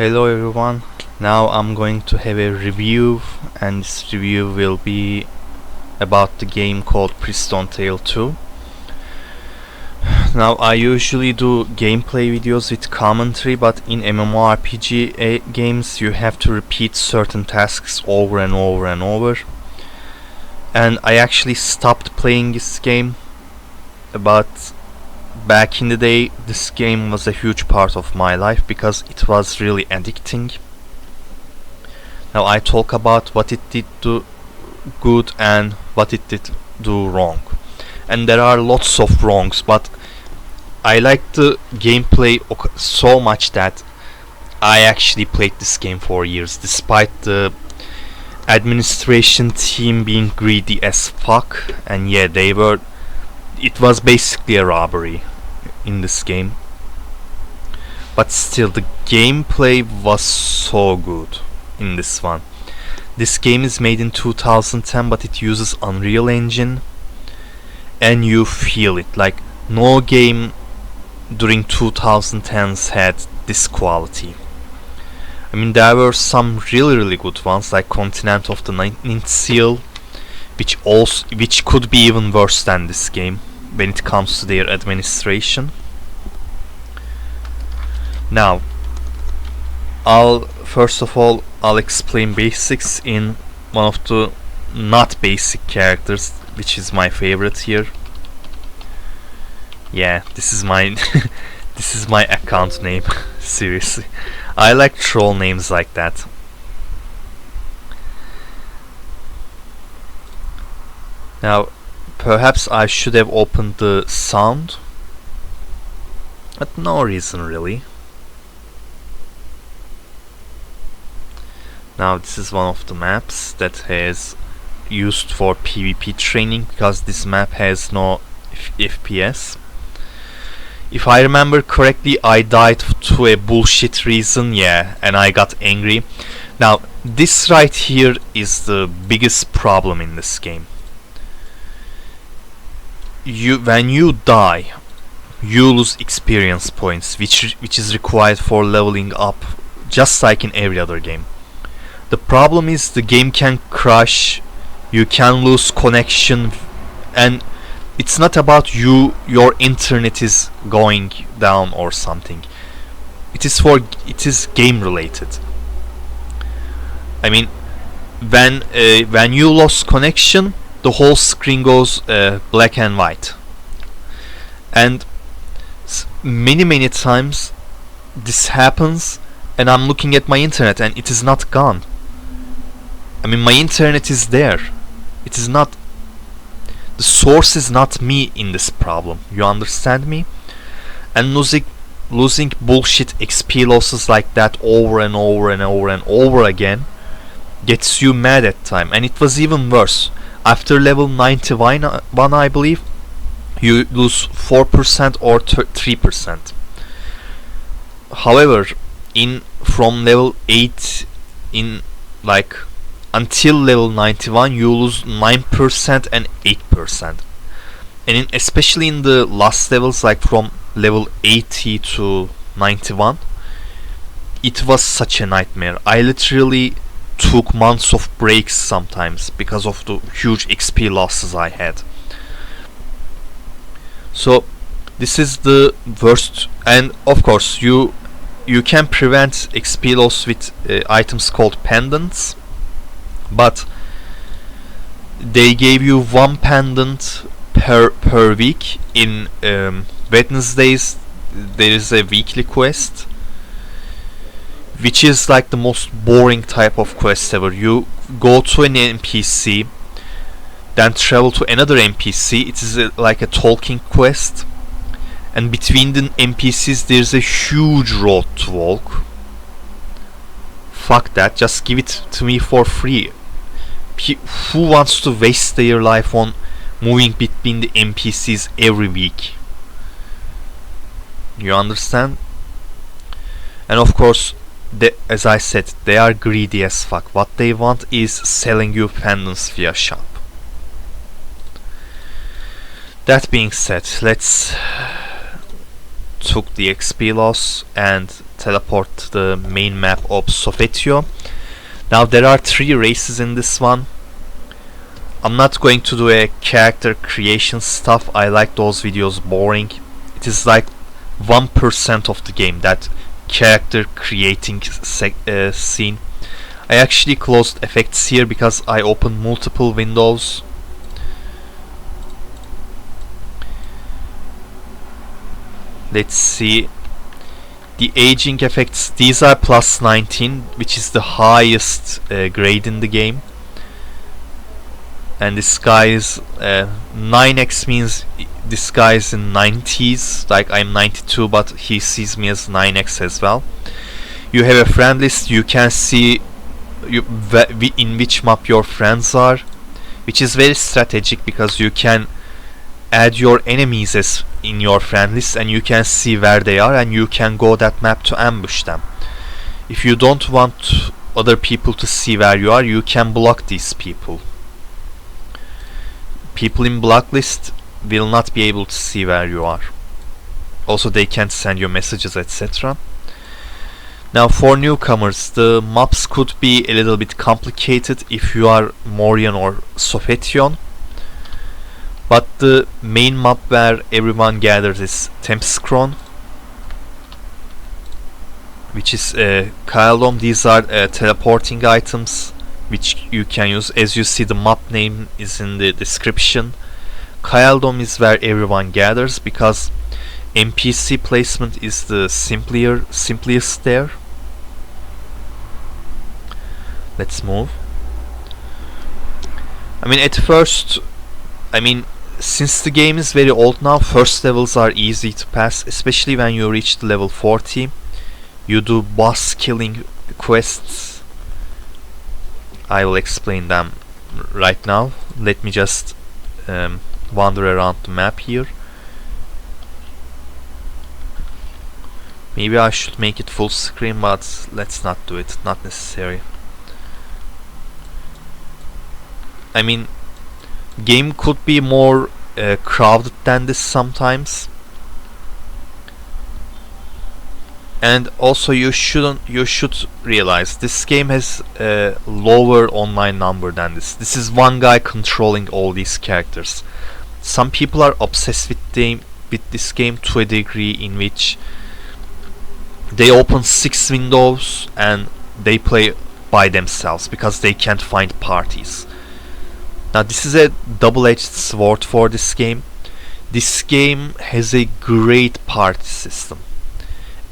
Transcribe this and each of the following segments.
Hello everyone, now I'm going to have a review, and this review will be about the game called Priston Tale 2. Now I usually do gameplay videos with commentary, but in MMORPG games you have to repeat certain tasks over and over and over. And I actually stopped playing this game, but back in the day this game was a huge part of my life because it was really addicting. Now I talk about what it did do good and what it did do wrong, and there are lots of wrongs, but I liked the gameplay so much that I actually played this game for years, despite the administration team being greedy as fuck. And yeah, it was basically a robbery in this game, but still the gameplay was so good in this one. This game is made in 2010, but it uses Unreal Engine, and you feel it. Like, no game during 2010s had this quality. I mean, there were some really good ones like Continent of the 19th Seal, which could be even worse than this game when it comes to their administration. Now, first of all I'll explain basics in one of the not basic characters, which is my favorite here. Yeah, this is my this is my account name. Seriously, I like troll names like that. Now, perhaps I should have opened the sound, but no reason really. Now this is one of the maps that has used for PvP training, because this map has no FPS. If I remember correctly, I died to a bullshit reason, yeah, and I got angry. Now this right here is the biggest problem in this game. When you die, you lose experience points, which is required for leveling up, just like in every other game. The problem is the game can crash, you can lose connection, and it's not about your internet is going down or something. It is game related. I mean, when you lost connection, the whole screen goes black and white, and many times this happens, and I'm looking at my internet and it is not gone. I mean, my internet is there. It is not, the source is not me in this problem. You understand me? And losing bullshit XP losses like that over and over again gets you mad at time. And it was even worse. After level 91, I believe, you lose 4% or 3%. However, from level 8 until level 91, you lose 9% and 8%. And especially in the last levels, like from level 80 to 91, it was such a nightmare. I literally took months of breaks sometimes because of the huge XP losses I had. So this is the worst. And of course you can prevent XP loss with items called pendants, but they gave you one pendant per week. In Wednesdays there is a weekly quest, which is like the most boring type of quest ever. You go to an NPC, then travel to another NPC. It is like a talking quest, and between the NPCs there's a huge road to walk. Fuck that, just give it to me for free. Who wants to waste their life on moving between the NPCs every week? You understand? And of course, as I said, they are greedy as fuck. What they want is selling you pendants via shop. That being said, let's took the XP loss and teleport to the main map of Sofetio. Now there are 3 races in this one. I'm not going to do a character creation stuff. I like those videos boring. It is like 1% of the game, that character creating scene. I actually closed effects here because I opened multiple windows. Let's see. The aging effects, these are plus 19, which is the highest grade in the game. And this guy is 9x means this guy is in 90s, like I'm 92, but he sees me as 9x as well. You have a friend list. You can see in which map your friends are, which is very strategic because you can add your enemies as in your friend list and you can see where they are and you can go that map to ambush them. If you don't want other people to see where you are, you can block these people. People in blacklist will not be able to see where you are. Also, they can't send you messages, etc. Now, for newcomers, the maps could be a little bit complicated if you are Morian or Sofetion. But the main map where everyone gathers is Tempskron, which is Kaelom. These are teleporting items which you can use. As you see, the map name is in the description. Kaeldom is where everyone gathers because NPC placement is the simplest there. Let's move. I mean, at first, since the game is very old now, first levels are easy to pass, especially when you reach the level 40. You do boss killing quests. I will explain them right now. Let me just wander around the map here. Maybe I should make it full screen, but let's not do it. Not necessary. I mean, game could be more crowded than this sometimes. And also you should realize this game has a lower online number than this. This is one guy controlling all these characters. Some people are obsessed with this game to a degree in which they open 6 windows and they play by themselves because they can't find parties. Now this is a double-edged sword for this game. This game has a great party system.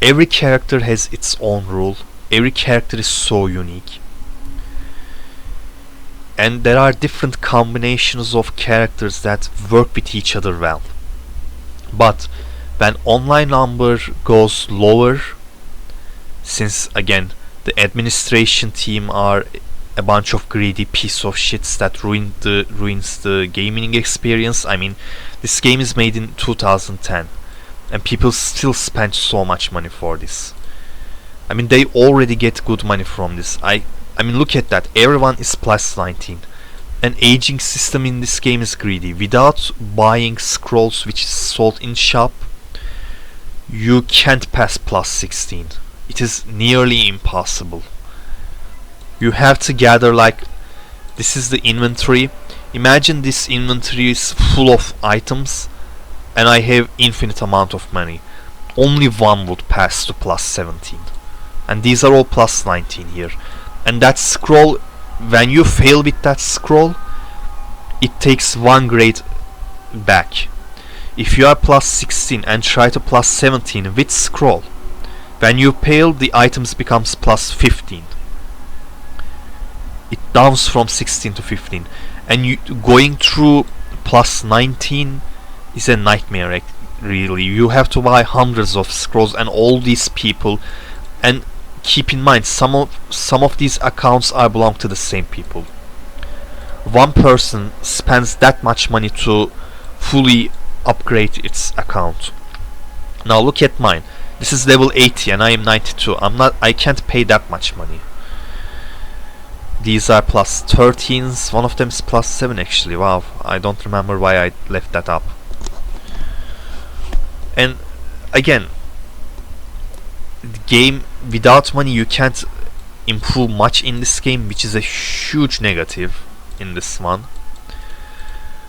Every character has its own rule. Every character is so unique. And there are different combinations of characters that work with each other well. But when online number goes lower, since again the administration team are a bunch of greedy piece of shits that ruins the gaming experience. I mean, this game is made in 2010 and people still spend so much money for this. I mean, they already get good money from this. I mean, look at that. Everyone is plus 19. An aging system in this game is greedy. Without buying scrolls which is sold in shop, you can't pass plus 16. It is nearly impossible. You have to gather, like, this is the inventory. Imagine this inventory is full of items and I have infinite amount of money. Only one would pass to plus 17. And these are all plus 19 here. And that scroll, when you fail with that scroll, it takes 1 grade back. If you are plus 16 and try to plus 17 with scroll, when you fail, the items becomes plus 15. It downs from 16 to 15. And you going through plus 19 is a nightmare, really. You have to buy hundreds of scrolls and all these people, and keep in mind some of these accounts are belong to the same people. One person spends that much money to fully upgrade its account. Now look at mine. This is level 80 and I am 92. I can't pay that much money. These are plus 13s. One of them is plus 7 actually. Wow, I don't remember why I left that up. And again, the game without money you can't improve much in this game, which is a huge negative in this one.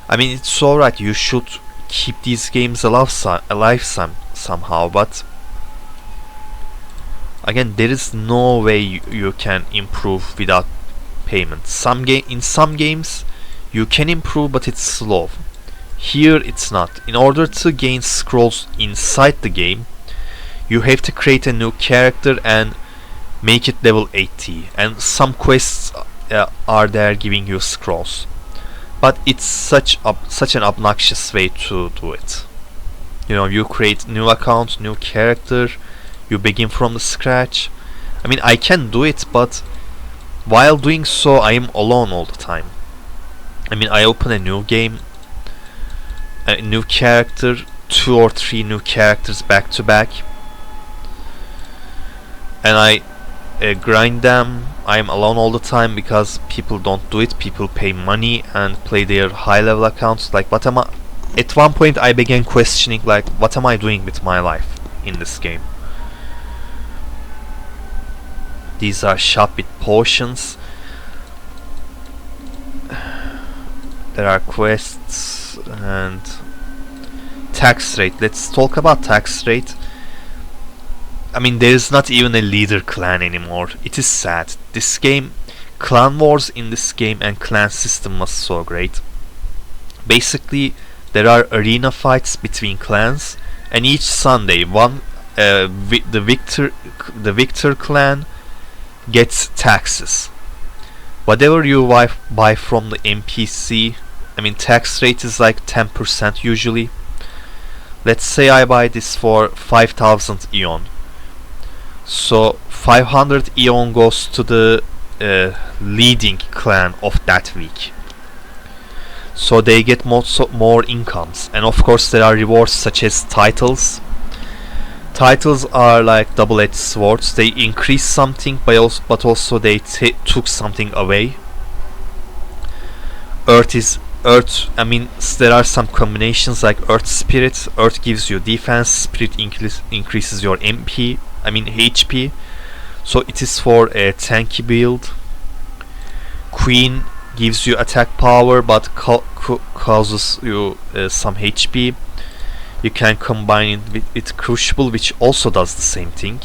I mean, it's alright, you should keep these games alive somehow, but again, there is no way you can improve without payment. In some games you can improve, but it's slow. Here it's not. In order to gain scrolls inside the game, you have to create a new character and make it level 80, and some quests are there giving you scrolls. But it's such an obnoxious way to do it. You know, you create new account, new character, you begin from the scratch. I mean, I can do it, but while doing so, I am alone all the time. I mean, I open a new game, a new character, 2 or 3 new characters back to back, and I grind them. I'm alone all the time because people don't do it. People pay money and play their high level accounts. Like, what am I? At one point I began questioning, like, what am I doing with my life in this game? These are shop with potions. There are quests and tax rate. Let's talk about tax rate. I mean, there is not even a leader clan anymore. It is sad. This game, clan wars in this game and clan system was so great. Basically, there are arena fights between clans, and each Sunday, the victor clan gets taxes. Whatever you buy from the NPC, I mean, tax rate is like 10% usually. Let's say I buy this for 5,000 eon. So 500 eon goes to the leading clan of that week. So they get more incomes, and of course there are rewards such as titles. Titles are like double-edged swords. They increase something, but also they took something away. Earth. I mean, there are some combinations like Earth Spirit. Earth gives you defense. Spirit increases your MP. I mean HP. So it is for a tanky build. Queen gives you attack power, but causes you some HP. You can combine it with Crucible, which also does the same thing.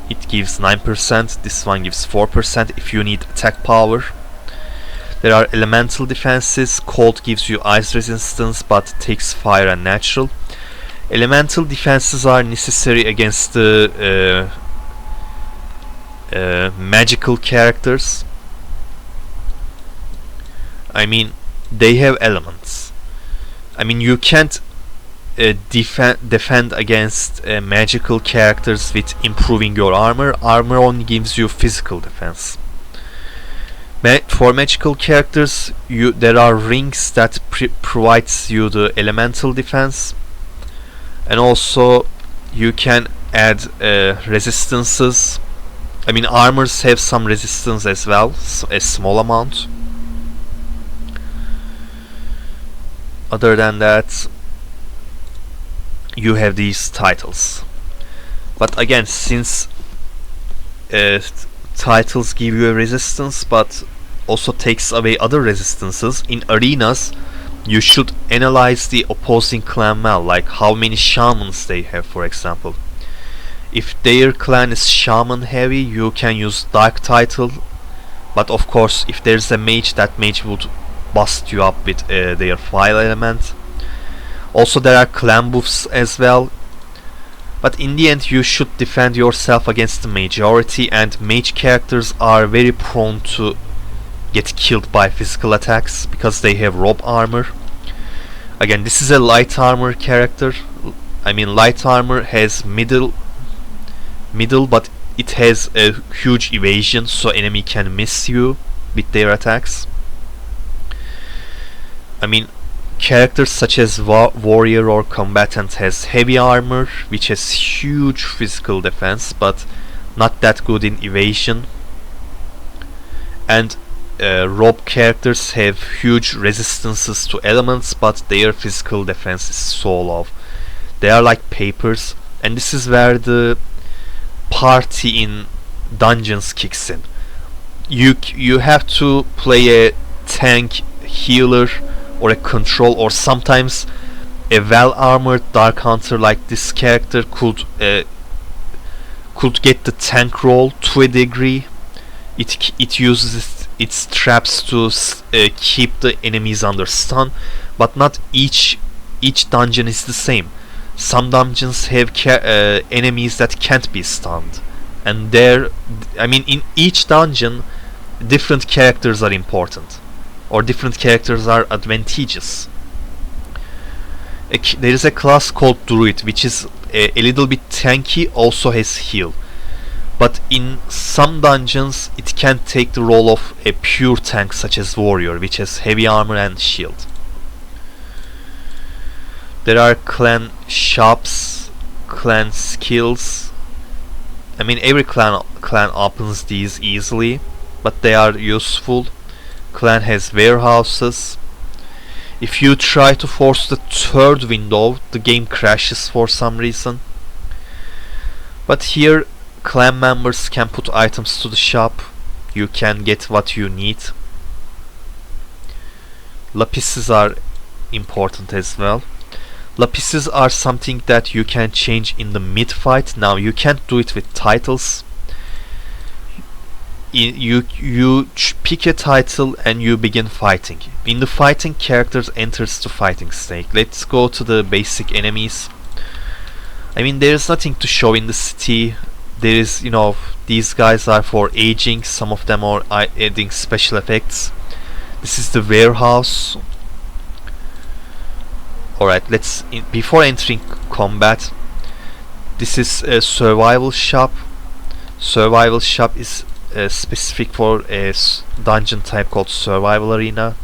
It gives 9%, this one gives 4% if you need attack power. There are elemental defenses. Cold gives you ice resistance but takes fire and natural. Elemental defenses are necessary against the magical characters. I mean, they have elements. I mean, you can't defend against magical characters with improving your armor. Armor only gives you physical defense. For magical characters, there are rings that provides you the elemental defense, and also you can add resistances. I mean, armors have some resistance as well, a small amount. Other than that, you have these titles. But again, since titles give you a resistance but also takes away other resistances, in arenas you should analyze the opposing clan well, like how many shamans they have, for example. If their clan is shaman heavy, you can use dark title, but of course if there's a mage, that mage would bust you up with their fire element. Also there are clan buffs as well, but in the end you should defend yourself against the majority, and mage characters are very prone to get killed by physical attacks because they have robe armor. Again, this is a light armor character. I mean, light armor has middle, but it has a huge evasion, so enemy can miss you with their attacks. I mean, characters such as warrior or combatant has heavy armor, which has huge physical defense but not that good in evasion. And robe characters have huge resistances to elements, but their physical defense is so low. They are like papers, and this is where the party in dungeons kicks in. You have to play a tank, healer, or a control, or sometimes a well armored dark hunter like this character could get the tank role to a degree. It uses its traps to keep the enemies under stun, but not each dungeon is the same. Some dungeons have enemies that can't be stunned, and in each dungeon different characters are important, or different characters are advantageous. There is a class called Druid, which is a little bit tanky, also has heal, but in some dungeons it can take the role of a pure tank such as Warrior, which has heavy armor and shield. There are clan shops, clan skills. Every clan opens these easily, but they are useful. Clan has warehouses. If you try to force the third window, the game crashes for some reason. But here, clan members can put items to the shop. You can get what you need. Lapises are important as well. Lapises are something that you can change in the mid-fight. Now, you can't do it with titles. You pick a title and you begin fighting. In the fighting, characters enters the fighting stage. Let's go to the basic enemies. There is nothing to show in the city. There is, these guys are for aging. Some of them are adding special effects. This is the warehouse. Alright, before entering combat, this is a survival shop. Survival shop is specific for a dungeon type called survival arena.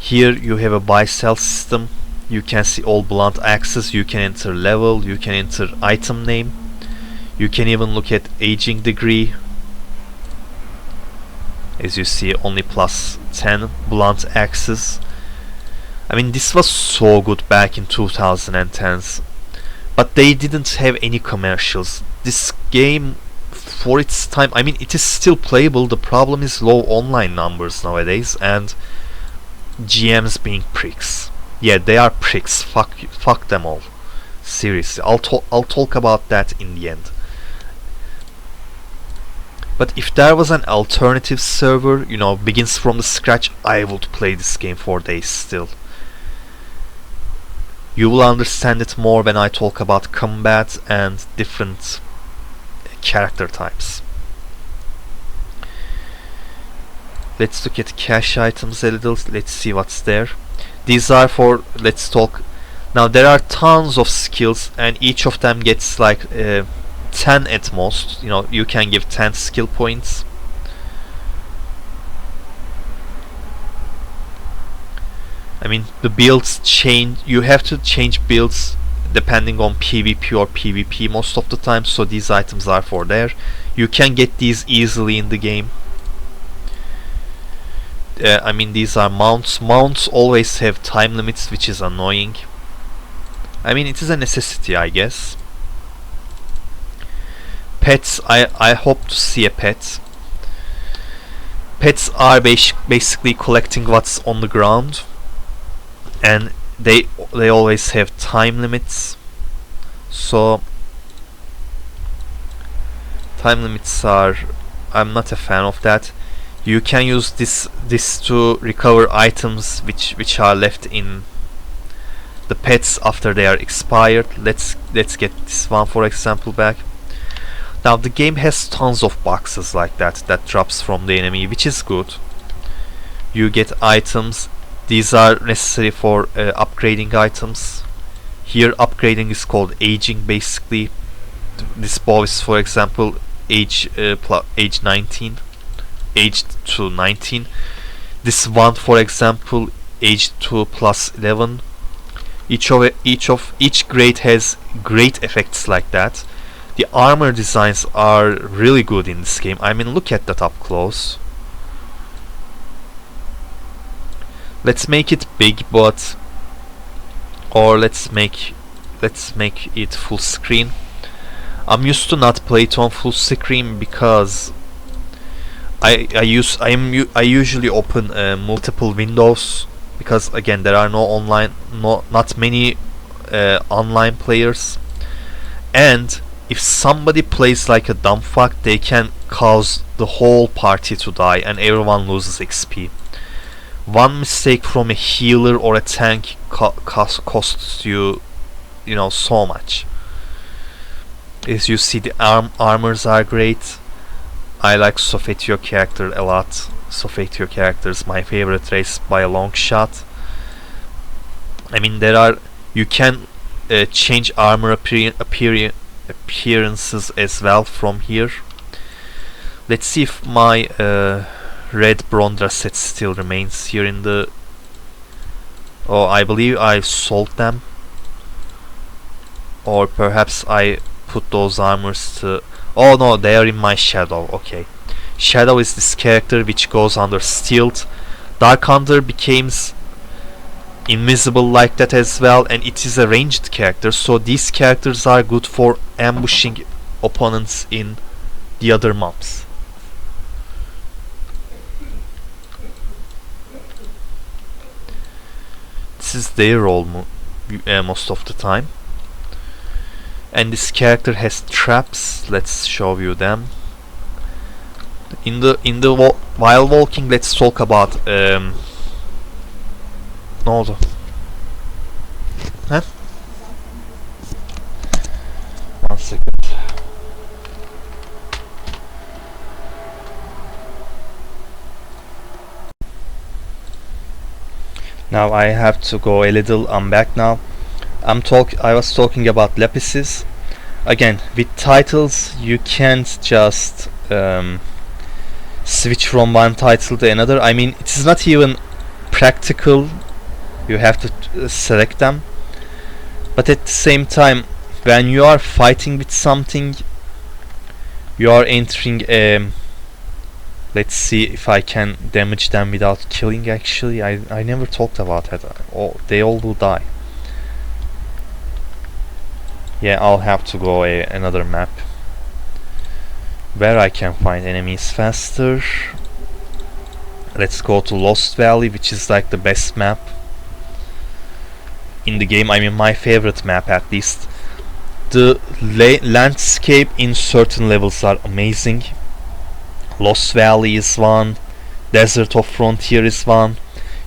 Here you have a buy-sell system. You can see all blunt axes. You can enter level, you can enter item name, you can even look at aging degree. As you see, only plus 10 blunt axes. This was so good back in 2010s, but they didn't have any commercials. This game, for its time, it is still playable. The problem is low online numbers nowadays, and GMs being pricks. Yeah, they are pricks. Fuck them all. Seriously, I'll talk about that in the end. But if there was an alternative server, begins from the scratch, I would play this game for days still. You will understand it more when I talk about combat and different character types. Let's look at cache items a little. Let's see what's there. These are for, let's talk. Now there are tons of skills and each of them gets like 10 at most. You can give 10 skill points. The builds change. You have to change builds depending on PvP or PvP most of the time, so these items are for there. You can get these easily in the game. These are mounts. Mounts always have time limits, which is annoying. It is a necessity, I guess. Pets, I hope to see a pet. Pets are basically collecting what's on the ground, and they always have time limits. So time limits are, I'm not a fan of that. You can use this to recover items which are left in the pets after they are expired. Let's get this one for example back. Now the game has tons of boxes like that drops from the enemy, which is good. You get items. These are necessary for upgrading items. Here upgrading is called aging basically. This bow is for example age 19, aged to 19. This one for example aged to plus 11. Each grade has great effects like that. The armor designs are really good in this game. Look at that up close. Let's make it big, or let's make it full screen. I'm used to not play it on full screen because I usually open multiple windows, because again there are not many online players, and if somebody plays like a dumb fuck, they can cause the whole party to die and everyone loses XP. One mistake from a healer or a tank costs you, so much. As you see, the armors are great. I like Sofetio character a lot. Sofetio character is my favorite race by a long shot. I mean, you can change armor appearances as well from here. Let's see if my red Brondra set still remains here in the... Oh, I believe I sold them. Or perhaps I put those armors to... Oh no, they are in my Shadow. Okay. Shadow is this character which goes under stealth. Dark Hunter becomes invisible like that as well, and it is a ranged character, so these characters are good for ambushing opponents in the other maps. This is their role most of the time. And this character has traps. Let's show you them. While walking, let's talk about ne oldu? He? 1 second. Now I have to go a little. I'm back now. I was talking about lapises. Again, with titles you can't just switch from one title to another. I mean, it is not even practical. You have to select them. But at the same time, when you are fighting with something, you are entering a... Let's see if I can damage them without killing. Actually, I never talked about that. They all will die. Yeah, I'll have to go another map where I can find enemies faster. Let's go to Lost Valley, which is like the best map in the game. I mean, my favorite map at least. The landscape in certain levels are amazing. Lost Valley is one. Desert of Frontier is one.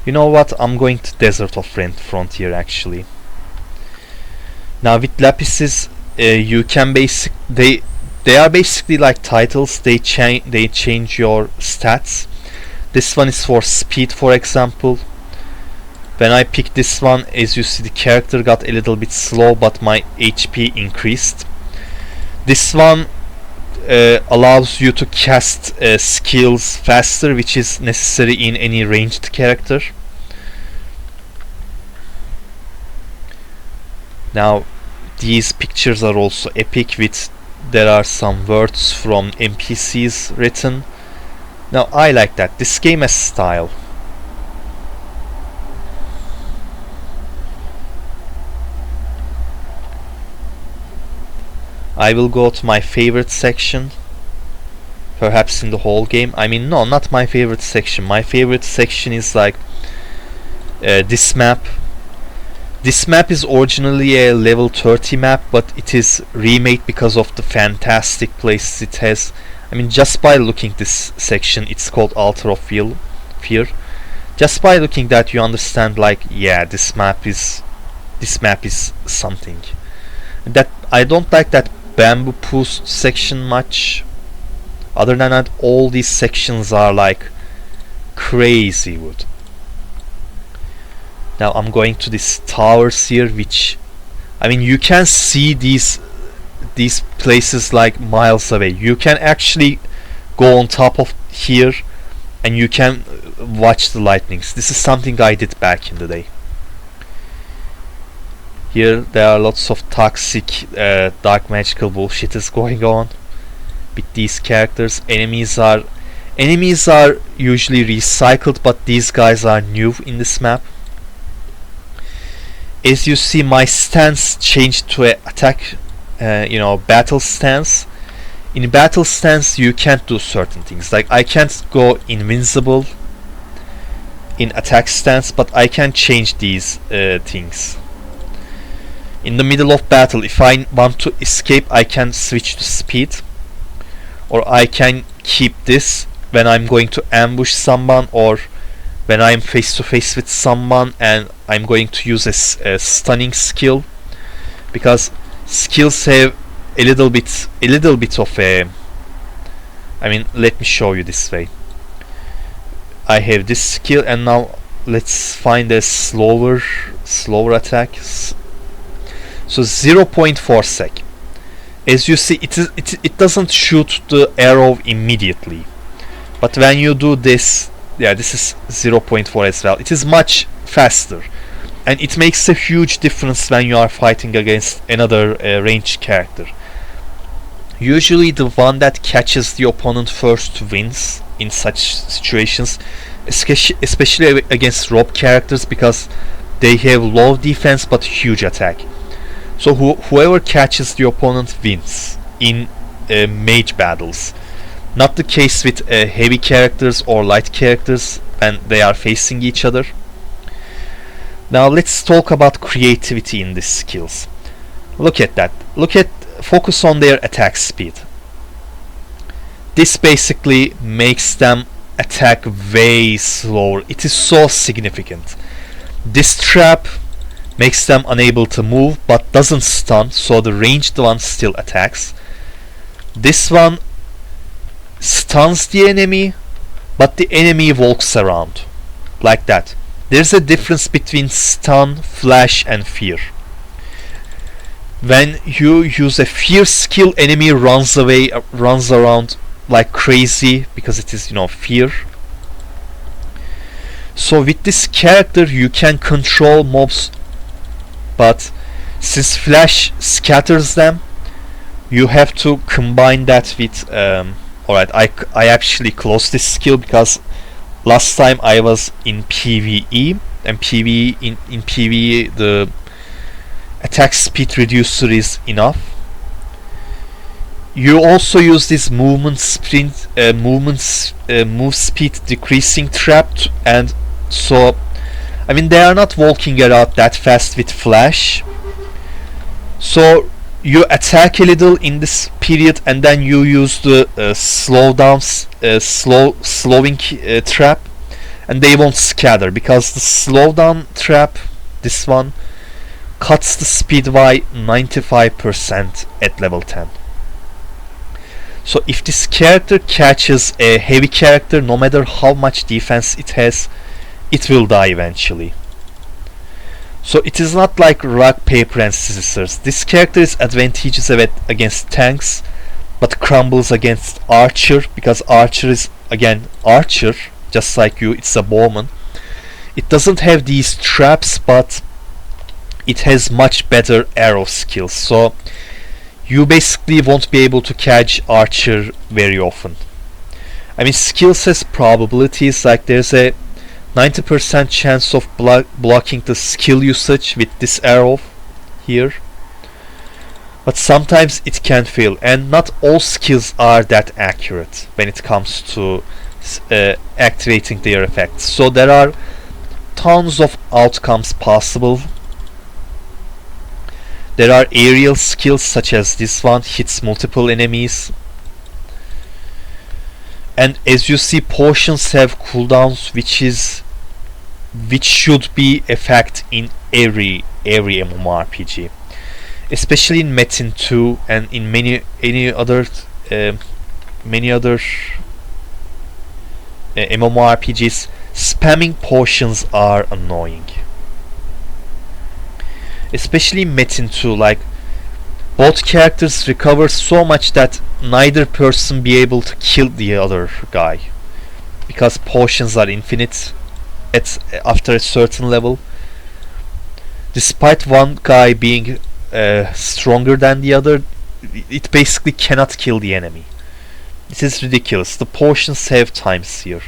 You know what? I'm going to Desert of Frontier actually. Now with lapises, you can they are basically like titles. They change your stats. This one is for speed, for example. When I picked this one, as you see, the character got a little bit slow, but my HP increased. This one allows you to cast skills faster, which is necessary in any ranged character. Now these pictures are also epic, there are some words from NPCs written. Now I like that. This game has style. I will go to my favorite section, perhaps in the whole game. I mean, no, not my favorite section. My favorite section is like this map. This map is originally a level 30 map, but it is remade because of the fantastic places it has. I mean, just by looking this section, it's called Altar of Fear. Just by looking that, you understand, like, yeah, this map is something. That I don't like that bamboo post section much. Other than that, all these sections are like crazy wood. Now I'm going to these towers here, which, I mean, you can see these places like miles away. You can actually go on top of here and you can watch the lightnings. This is something I did back in the day. Here there are lots of toxic dark magical bullshit is going on with these characters. Enemies are usually recycled, but these guys are new in this map. As you see, my stance changed to an you know, battle stance. In battle stance you can't do certain things, like I can't go invincible in attack stance, but I can change these things. In the middle of battle, if I want to escape, I can switch to speed, or I can keep this when I'm going to ambush someone, or when I'm face to face with someone and I'm going to use a stunning skill, because skills have a little bit of a, I mean, let me show you this way. I have this skill, and now let's find a slower attack. So 0.4 sec. As you see, it doesn't shoot the arrow immediately, but when you do this, yeah, this is 0.4 as well. It is much faster, and it makes a huge difference when you are fighting against another ranged character. Usually the one that catches the opponent first wins in such situations, especially against rob characters, because they have low defense but huge attack. So whoever catches the opponent wins in mage battles. Not the case with heavy characters or light characters when they are facing each other. Now let's talk about creativity in these skills. Look at that. Focus on their attack speed. This basically makes them attack way slower. It is so significant. This trap makes them unable to move but doesn't stun, so the ranged one still attacks. This one stuns the enemy, but the enemy walks around like that. There's a difference between stun, flash and fear. When you use a fear skill, enemy runs away, runs around like crazy, because it is, you know, fear. So with this character you can control mobs, but since flash scatters them, you have to combine that with alright, I actually closed this skill because last time I was in PvE, and in PvE the attack speed reducer is enough. You also use this move speed decreasing trap, and so I mean they are not walking around that fast with flash. So you attack a little in this period, and then you use the slowing trap, and they won't scatter, because the slowdown trap, this one, cuts the speed by 95% at level 10. So if this character catches a heavy character, no matter how much defense it has, it will die eventually. So it is not like rock, paper and scissors. This character is advantageous against tanks, but crumbles against archer, because archer is, again, archer, just like you, it's a bowman. It doesn't have these traps, but it has much better arrow skills, so you basically won't be able to catch archer very often. I mean, skills has probabilities, like there's a 90% chance of blocking the skill usage with this arrow here, but sometimes it can fail, and not all skills are that accurate when it comes to activating their effects. So there are tons of outcomes possible. There are aerial skills such as this one, hits multiple enemies. And as you see, potions have cooldowns, which should be a fact in every MMORPG, especially in Metin 2 and in many other MMORPGs. Spamming potions are annoying, especially in Metin 2. Like, both characters recover so much that neither person be able to kill the other guy, because potions are infinite after a certain level. Despite one guy being stronger than the other, it basically cannot kill the enemy. It is ridiculous. The potions have times here.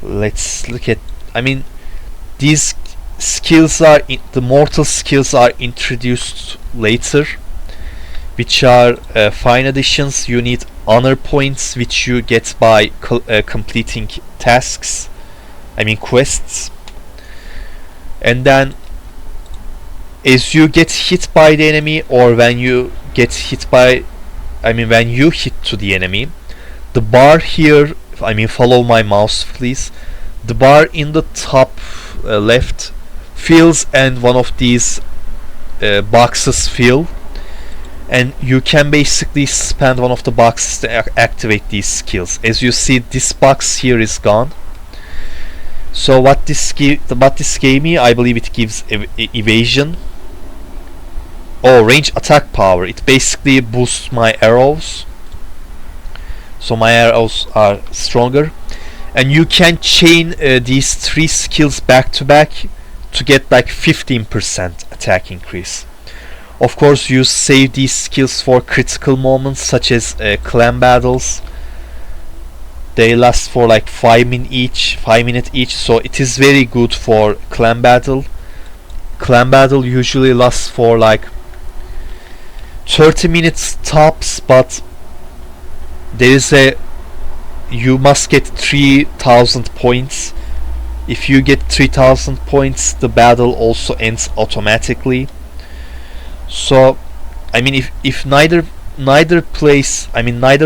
Let's look at, I mean, these the mortal skills are introduced later, which are fine additions. You need honor points, which you get by completing tasks, I mean quests. And then as you get hit by the enemy, or when you get hit by, when you hit to the enemy, the bar here, follow my mouse please, the bar in the top left fills, and one of these boxes fill, and you can basically spend one of the boxes to activate these skills. As you see, this box here is gone. So what this gave me, I believe it gives evasion. Oh, range attack power. It basically boosts my arrows, so my arrows are stronger. And you can chain these 3 skills back to back to get like 15% attack increase. Of course, you save these skills for critical moments, such as clan battles. They last for like 5 minutes each, so it is very good for clan battle. Clan battle usually lasts for like 30 minutes tops, but there is you must get 3000 points. If you get 3000 points, the battle also ends automatically. So if neither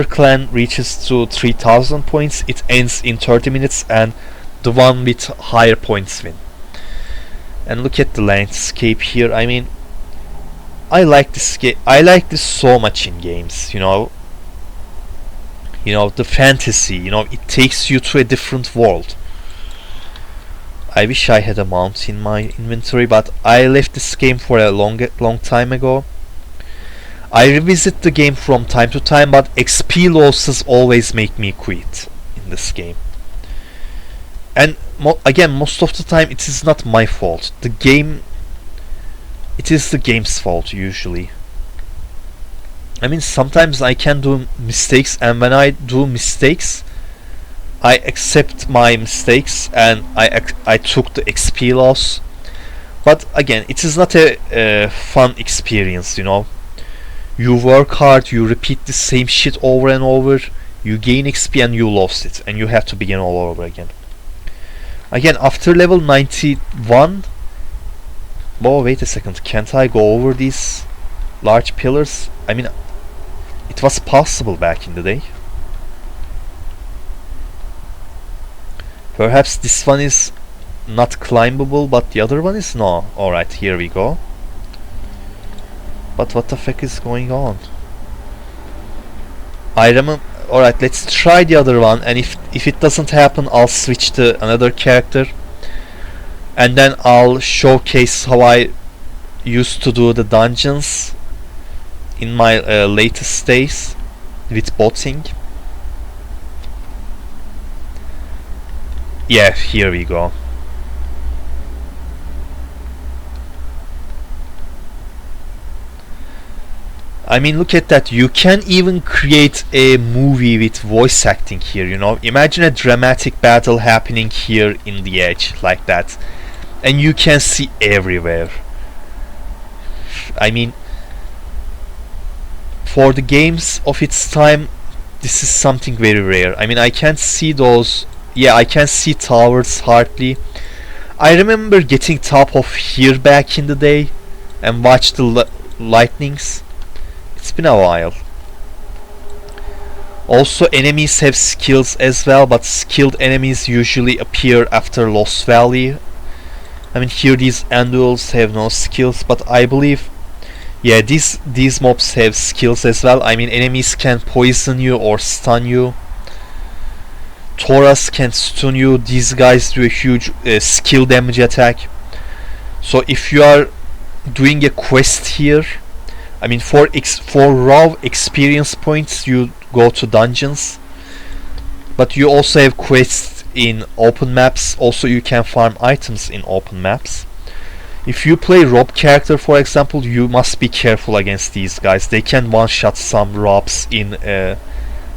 clan reaches to 3000 points, it ends in 30 minutes, and the one with higher points win. And look at the landscape here. I like this game. I like this so much in games, the fantasy, it takes you to a different world. I wish I had a mount in my inventory, but I left this game for a long time ago. I revisit the game from time to time, but XP losses always make me quit in this game. And again, most of the time it is not my fault. It is the game's fault usually. Sometimes I can do mistakes, and when I do mistakes, I accept my mistakes and I took the XP loss. But again, it is not a fun experience, You work hard, you repeat the same shit over and over, you gain XP and you lost it, and you have to begin all over again. Again, after level 91... Oh, wait a second, can't I go over these large pillars? It was possible back in the day. Perhaps this one is not climbable, but the other one is? No. Alright, here we go. But what the fuck is going on? I remember... Alright, let's try the other one, and if it doesn't happen, I'll switch to another character. And then I'll showcase how I used to do the dungeons in my latest days with botting. Yeah, here we go. Look at that. You can even create a movie with voice acting here, Imagine a dramatic battle happening here in the edge, like that. And you can see everywhere. For the games of its time, this is something very rare. I can't see those. Yeah, I can see towers hardly. I remember getting top of here back in the day and watch the lightnings. It's been a while. Also, enemies have skills as well, but skilled enemies usually appear after Lost Valley. Here these anduals have no skills, but I believe, yeah, these mobs have skills as well. Enemies can poison you or stun you. Tauras can stun you. These guys do a huge skill damage attack. So if you are doing a quest here, for raw experience points, you go to dungeons, but you also have quests in open maps. Also, you can farm items in open maps. If you play Rob character, for example, you must be careful against these guys. They can one-shot some Robs in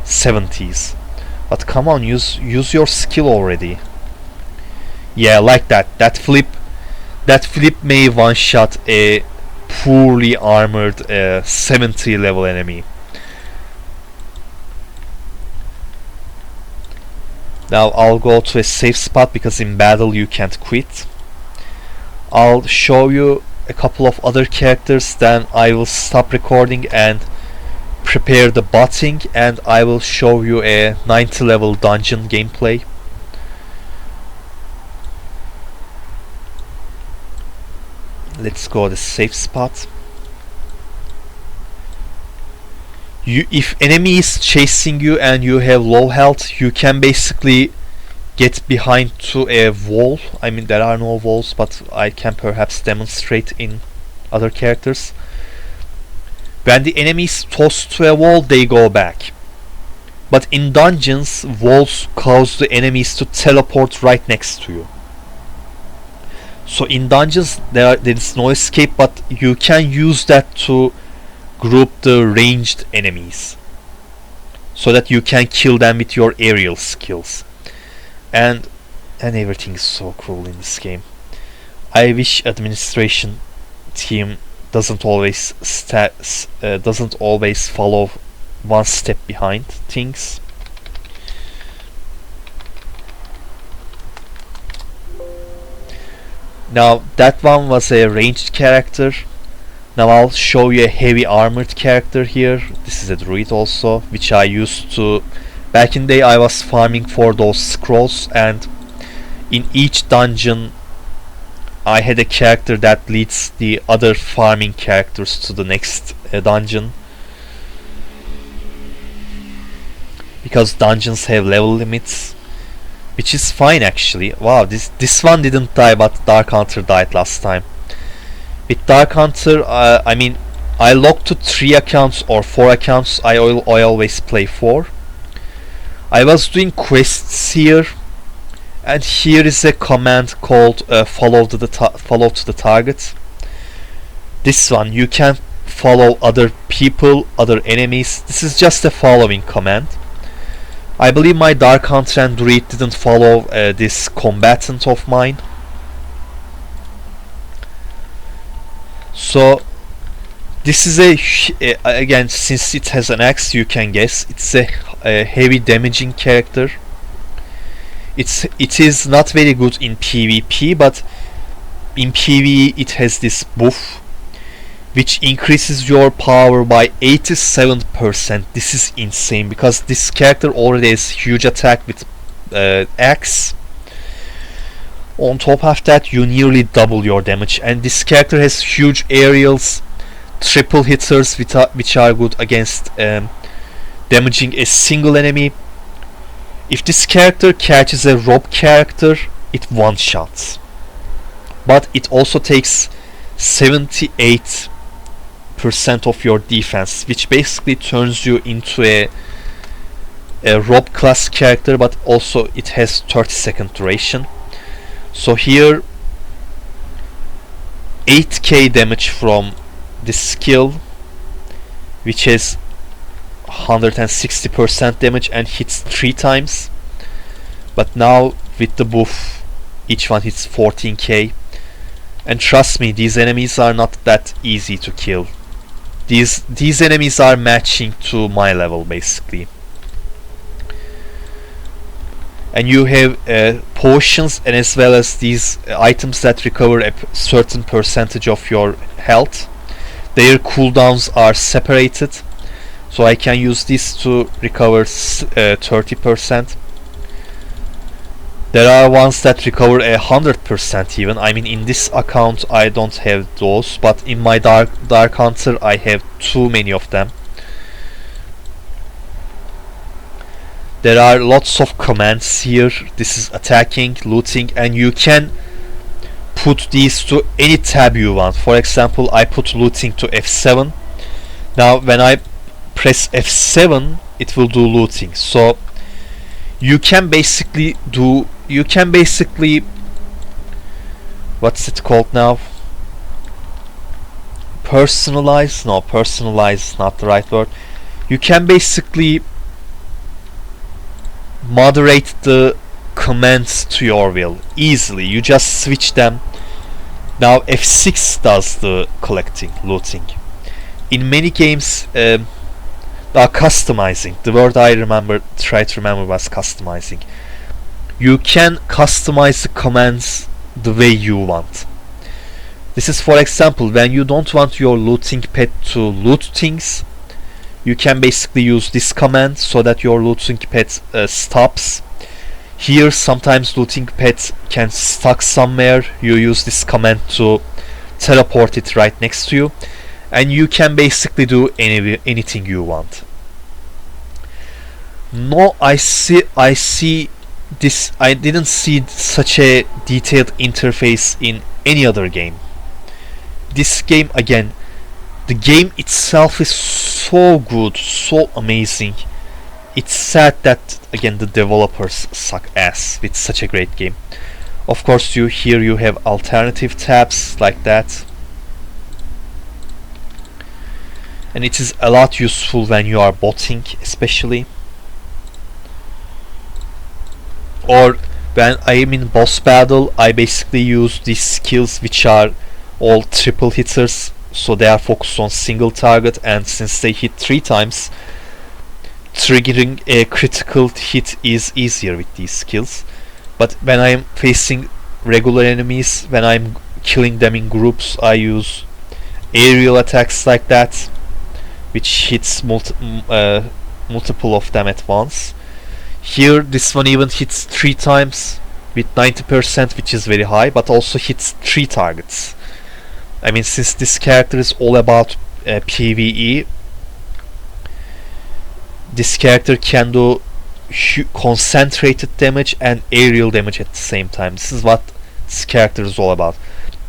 70s. But come on, use your skill already. Yeah, like that. That flip that flip may one-shot a poorly armored 70 level enemy. Now I'll go to a safe spot because in battle you can't quit. I'll show you a couple of other characters, then I will stop recording and prepare the botting, and I will show you a 90 level dungeon gameplay. Let's go to the safe spot. If enemy is chasing you and you have low health, you can basically get behind to a wall. I mean, there are no walls, but I can perhaps demonstrate in other characters. When the enemy is tossed to a wall, they go back. But in dungeons, walls cause the enemies to teleport right next to you. So in dungeons there is no escape, but you can use that to group the ranged enemies so that you can kill them with your aerial skills. And everything is so cool in this game. I wish administration team doesn't always follow one step behind things. Now that one was a ranged character. Now I'll show you a heavy armored character here. This is a druid also, which I used to back in the day. I was farming for those scrolls, and in each dungeon I had a character that leads the other farming characters to the next dungeon, because dungeons have level limits, which is fine actually. Wow, this one didn't die, but Dark Hunter died last time. With Dark Hunter, I mean, I logged to 3 accounts or 4 accounts. I always play 4. I was doing quests here, and here is a command called follow to the target. This one, you can follow other people, other enemies. This is just a following command. I believe my Dark Hunter and Druid didn't follow this combatant of mine. So this is again, since it has an axe, you can guess it's a heavy damaging character. It is not very good in PvP, but in PvE it has this buff which increases your power by 87%. This is insane because this character already has huge attack with axe. On top of that, you nearly double your damage, and this character has huge aerials, triple hitters which are good against damaging a single enemy. If this character catches a rob character, it one-shots, but it also takes 78% of your defense, which basically turns you into a rob class character, but also it has 30-second duration. So here 8k damage from this skill, which has 160% damage and hits 3 times, but now with the buff each one hits 14k. And trust me, these enemies are not that easy to kill. These enemies are matching to my level basically. And you have potions, and as well as these items that recover a certain percentage of your health. Their cooldowns are separated, so I can use this to recover 30%. There are ones that recover 100% even. I mean, in this account I don't have those, but in my Dark Hunter I have too many of them. There are lots of commands here. This is attacking, looting, and you can put these to any tab you want. For example, I put looting to F7. Now when I press F7, it will do looting. So you can basically what's it called now? Personalize? No, personalize is not the right word. You can basically moderate the commands to your will easily. You just switch them Now F6 does the collecting, looting. In many games, customizing. The word I try to remember was customizing. You can customize the commands the way you want. This is, for example, when you don't want your looting pet to loot things, you can basically use this command so that your looting pet stops. Here, sometimes looting pet can stuck somewhere. You use this command to teleport it right next to you, and you can basically do anything you want. No, I see this. I didn't see such a detailed interface in any other game. This game, again, the game itself is so good, so amazing. It's sad that, again, the developers suck ass with such a great game. Of course, you have alternative tabs like that, and it is a lot useful when you are botting, especially, or when I am in boss battle. I basically use these skills, which are all triple hitters, so they are focused on single target, and since they hit 3 times, triggering a critical hit is easier with these skills. But when I am facing regular enemies, when I'm killing them in groups, I use aerial attacks like that, which hits multiple of them at once. Here, this one even hits 3 times with 90%, which is very high, but also hits 3 targets. I mean, since this character is all about PvE, this character can do concentrated damage and aerial damage at the same time. This is what this character is all about.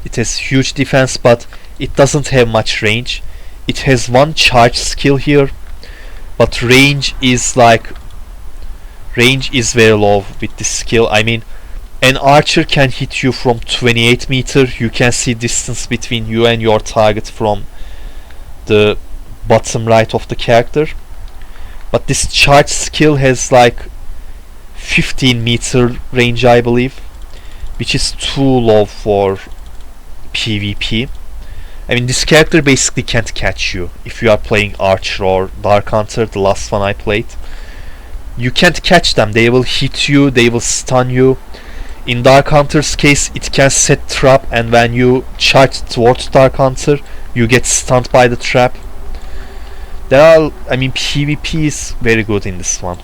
It has huge defense, but it doesn't have much range. It has one charge skill here, but range is very low with this skill. I mean, an archer can hit you from 28 meters. You can see distance between you and your target from the bottom right of the character. But this charge skill has 15-meter range, I believe, which is too low for PvP. I mean, this character basically can't catch you if you are playing Archer or Dark Hunter, the last one I played. You can't catch them. They will hit you, they will stun you. In Dark Hunter's case, it can set trap, and when you charge towards Dark Hunter, you get stunned by the trap. PvP is very good in this one.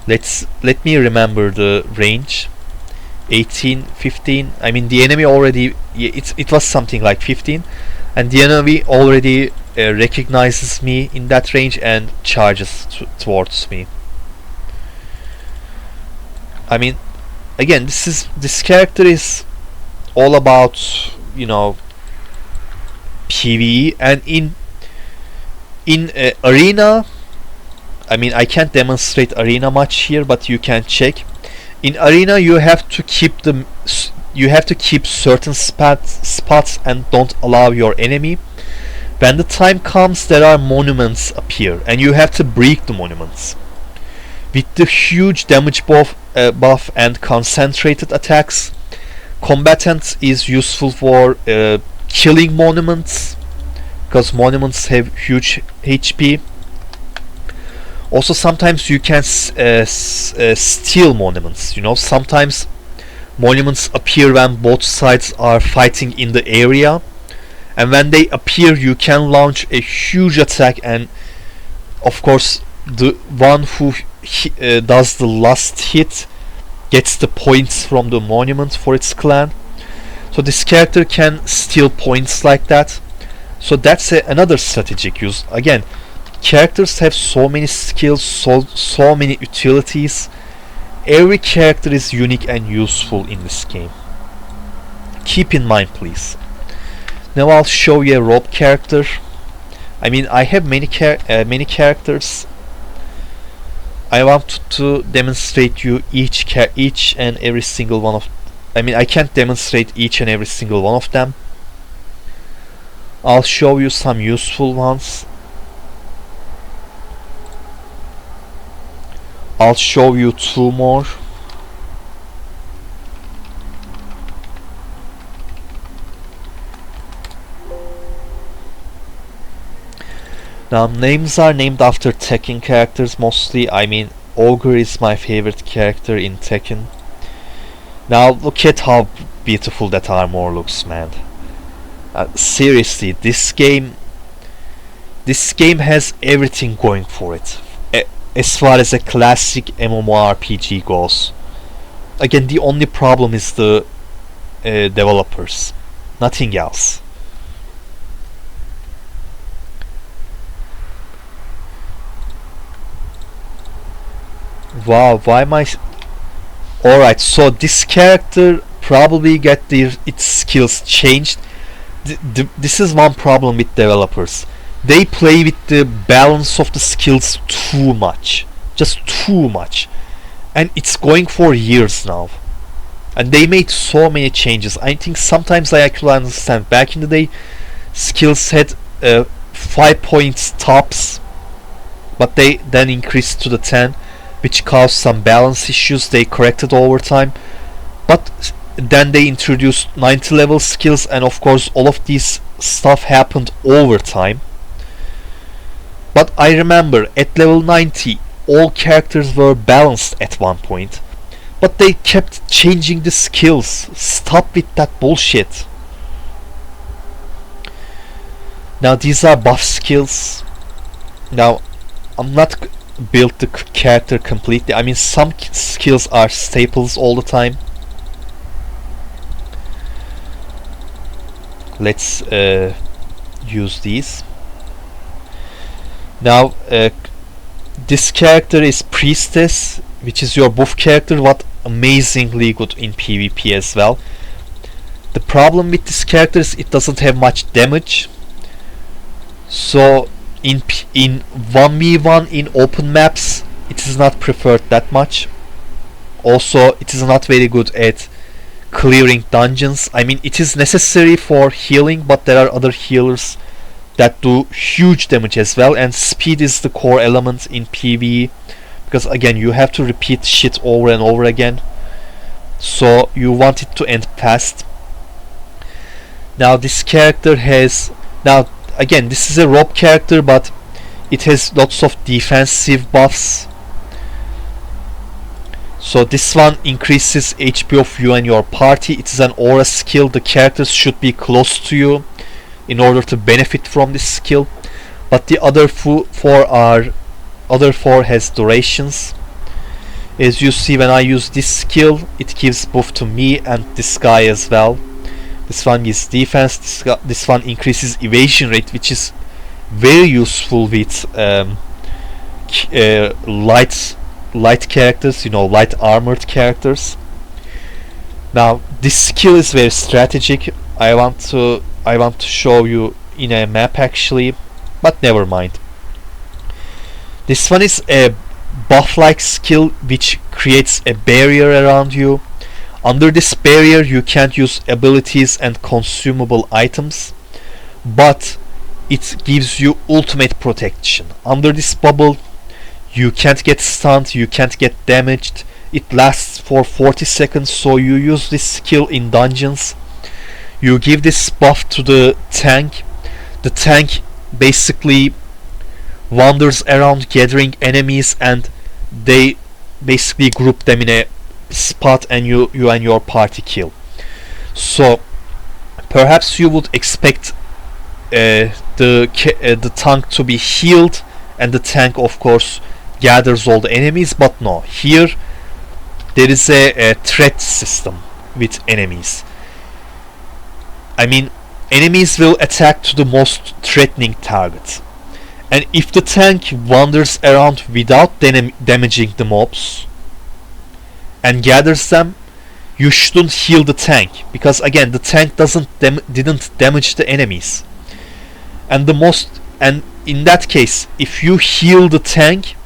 Let me remember the range. 18, 15. I mean, the enemy already, it was something like 15, and the enemy already recognizes me in that range and charges towards me. I mean, again, this character is all about, PvE, and in arena, I mean, I can't demonstrate arena much here, but you can check. In arena, you have to keep certain spots and don't allow your enemy. When the time comes, there are monuments appear, and you have to break the monuments. With the huge damage buff and concentrated attacks, combatant is useful for killing monuments, because monuments have huge HP. Also, sometimes you can steal monuments. Sometimes monuments appear when both sides are fighting in the area, and when they appear, you can launch a huge attack, and of course, the one who does the last hit gets the points from the monument for its clan. So this character can steal points like that. So that's another strategic use. Again, characters have so many skills, so many utilities. Every character is unique and useful in this game. Keep in mind, please. Now I'll show you a rogue character. I mean, I have many characters. I want to demonstrate you each and every single one of. I mean, I can't demonstrate each and every single one of them. I'll show you some useful ones. I'll show you 2 more. Now, names are named after Tekken characters mostly. I mean, Ogre is my favorite character in Tekken. Now, look at how beautiful that armor looks, man. Seriously, this game has everything going for it. As far as a classic MMORPG goes. Again, the only problem is the developers. Nothing else. Wow, why am I... Alright, so this character probably get its skills changed. This is one problem with developers. They play with the balance of the skills too much. Just too much. And it's going for years now. And they made so many changes. I think sometimes I actually understand. Back in the day, skills had 5 points tops, but they then increased to the 10, which caused some balance issues. They corrected over time, but then they introduced 90 level skills, and of course all of these stuff happened over time. But I remember at level 90 all characters were balanced at one point, but they kept changing the skills. Stop with that bullshit. Now these are buff skills. Now I'm not built the character completely. I mean, some skills are staples all the time. Let's use these. Now this character is Priestess, which is your buff character, but amazingly good in PvP as well. The problem with this character is it doesn't have much damage. So in 1v1 in open maps it is not preferred that much. Also, it is not very good at clearing dungeons. I mean, it is necessary for healing, but there are other healers that do huge damage as well, and speed is the core element in PvE, because again you have to repeat shit over and over again, so you want it to end fast. Now this character has, now again this is a rob character, but it has lots of defensive buffs. So this one increases HP of you and your party. It is an aura skill. The characters should be close to you in order to benefit from this skill, but the other four has durations. As you see, when I use this skill, it gives buff to me and this guy as well. This one gives defense. This one increases evasion rate, which is very useful with light characters, you know, light armored characters. Now this skill is very strategic. I want to show you in a map actually, but never mind. This one is a buff-like skill which creates a barrier around you. Under this barrier you can't use abilities and consumable items, but it gives you ultimate protection. Under this bubble you can't get stunned, you can't get damaged. It lasts for 40 seconds, so you use this skill in dungeons. You give this buff to the tank. The tank basically wanders around gathering enemies, and they basically group them in a spot, and you and your party kill. So perhaps you would expect the tank to be healed, and the tank of course gathers all the enemies, but no, here there is a threat system with enemies. I mean, enemies will attack to the most threatening targets, and if the tank wanders around without damaging the mobs and gathers them, you shouldn't heal the tank, because again the tank didn't damage the enemies. And in that case, if you heal the tank,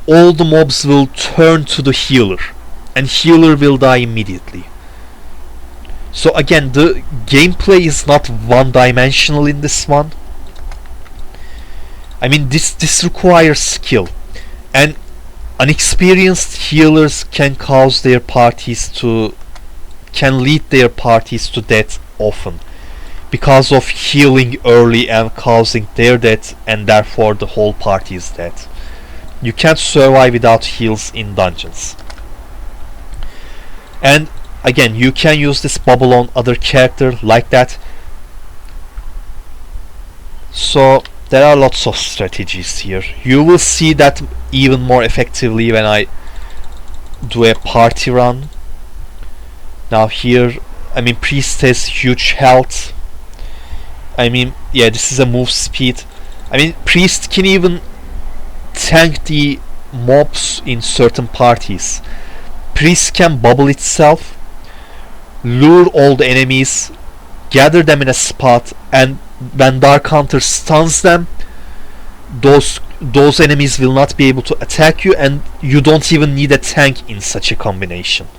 all the mobs will turn to the healer, and healer will die immediately. So again, the gameplay is not one-dimensional in this one. I mean, this requires skill, and unexperienced healers can lead their parties to death often, because of healing early and causing their death, and therefore the whole party is dead. You can't survive without heals in dungeons. And again, you can use this bubble on other character like that. So there are lots of strategies here. You will see that even more effectively when I do a party run. Now here, I mean, Priest has huge health. I mean, yeah, this is a move speed. I mean, Priest can even tank the mobs in certain parties. Priest can bubble itself, lure all the enemies, gather them in a spot, and when Dark Hunter stuns them, those enemies will not be able to attack you, and you don't even need a tank in such a combination.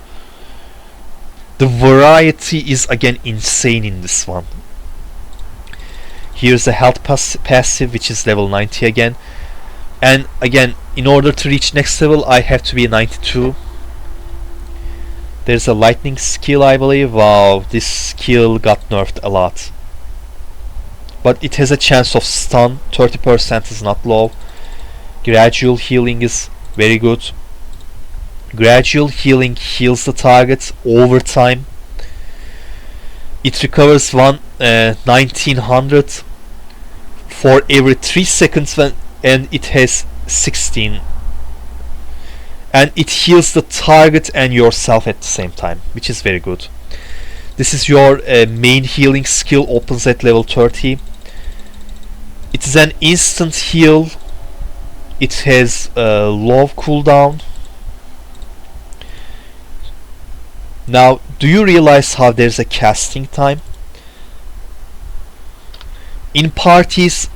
The variety is again insane in this one. Here's the health passive, which is level 90 again. And again, in order to reach next level, I have to be 92. There's a lightning skill, I believe. Wow, this skill got nerfed a lot. But it has a chance of stun. 30% is not low. Gradual healing is very good. Gradual healing heals the target over time. It recovers 1900 for every 3 seconds and it has 16. And it heals the target and yourself at the same time, which is very good. This is your main healing skill, opens at level 30. It is an instant heal. It has a low cooldown. Now, do you realize how there's a casting time? In parties,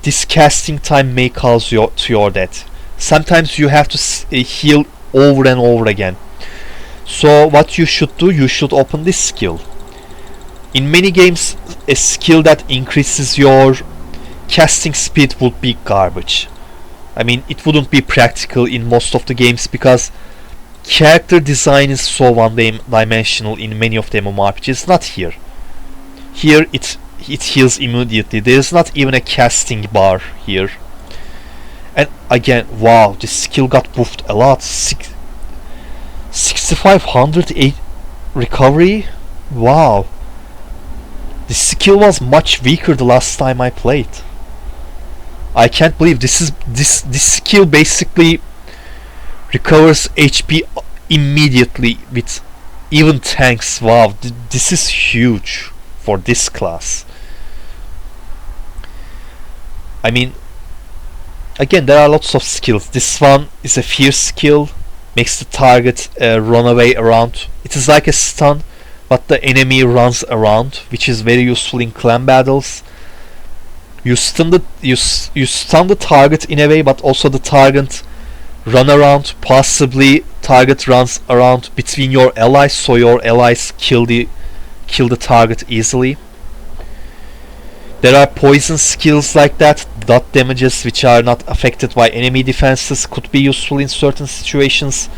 this casting time may cause you to your death. Sometimes you have to heal over and over again. So what you should do, you should open this skill. In many games, a skill that increases your casting speed would be garbage. I mean, it wouldn't be practical in most of the games because character design is so one-dimensional in many of the MMORPGs. Not here. Here it heals immediately. There is not even a casting bar here. And again, wow, this skill got buffed a lot. 6508 recovery. Wow, this skill was much weaker the last time I played. I can't believe this skill basically recovers HP immediately with even tanks. Wow, this is huge for this class. I mean, again, there are lots of skills. This one is a fierce skill, makes the target run away around. It is like a stun, but the enemy runs around, which is very useful in clan battles. You stun the target in a way, but also the target run around. Possibly target runs around between your allies, so your allies kill the target easily. There are poison skills like that. Dot damages which are not affected by enemy defenses could be useful in certain situations.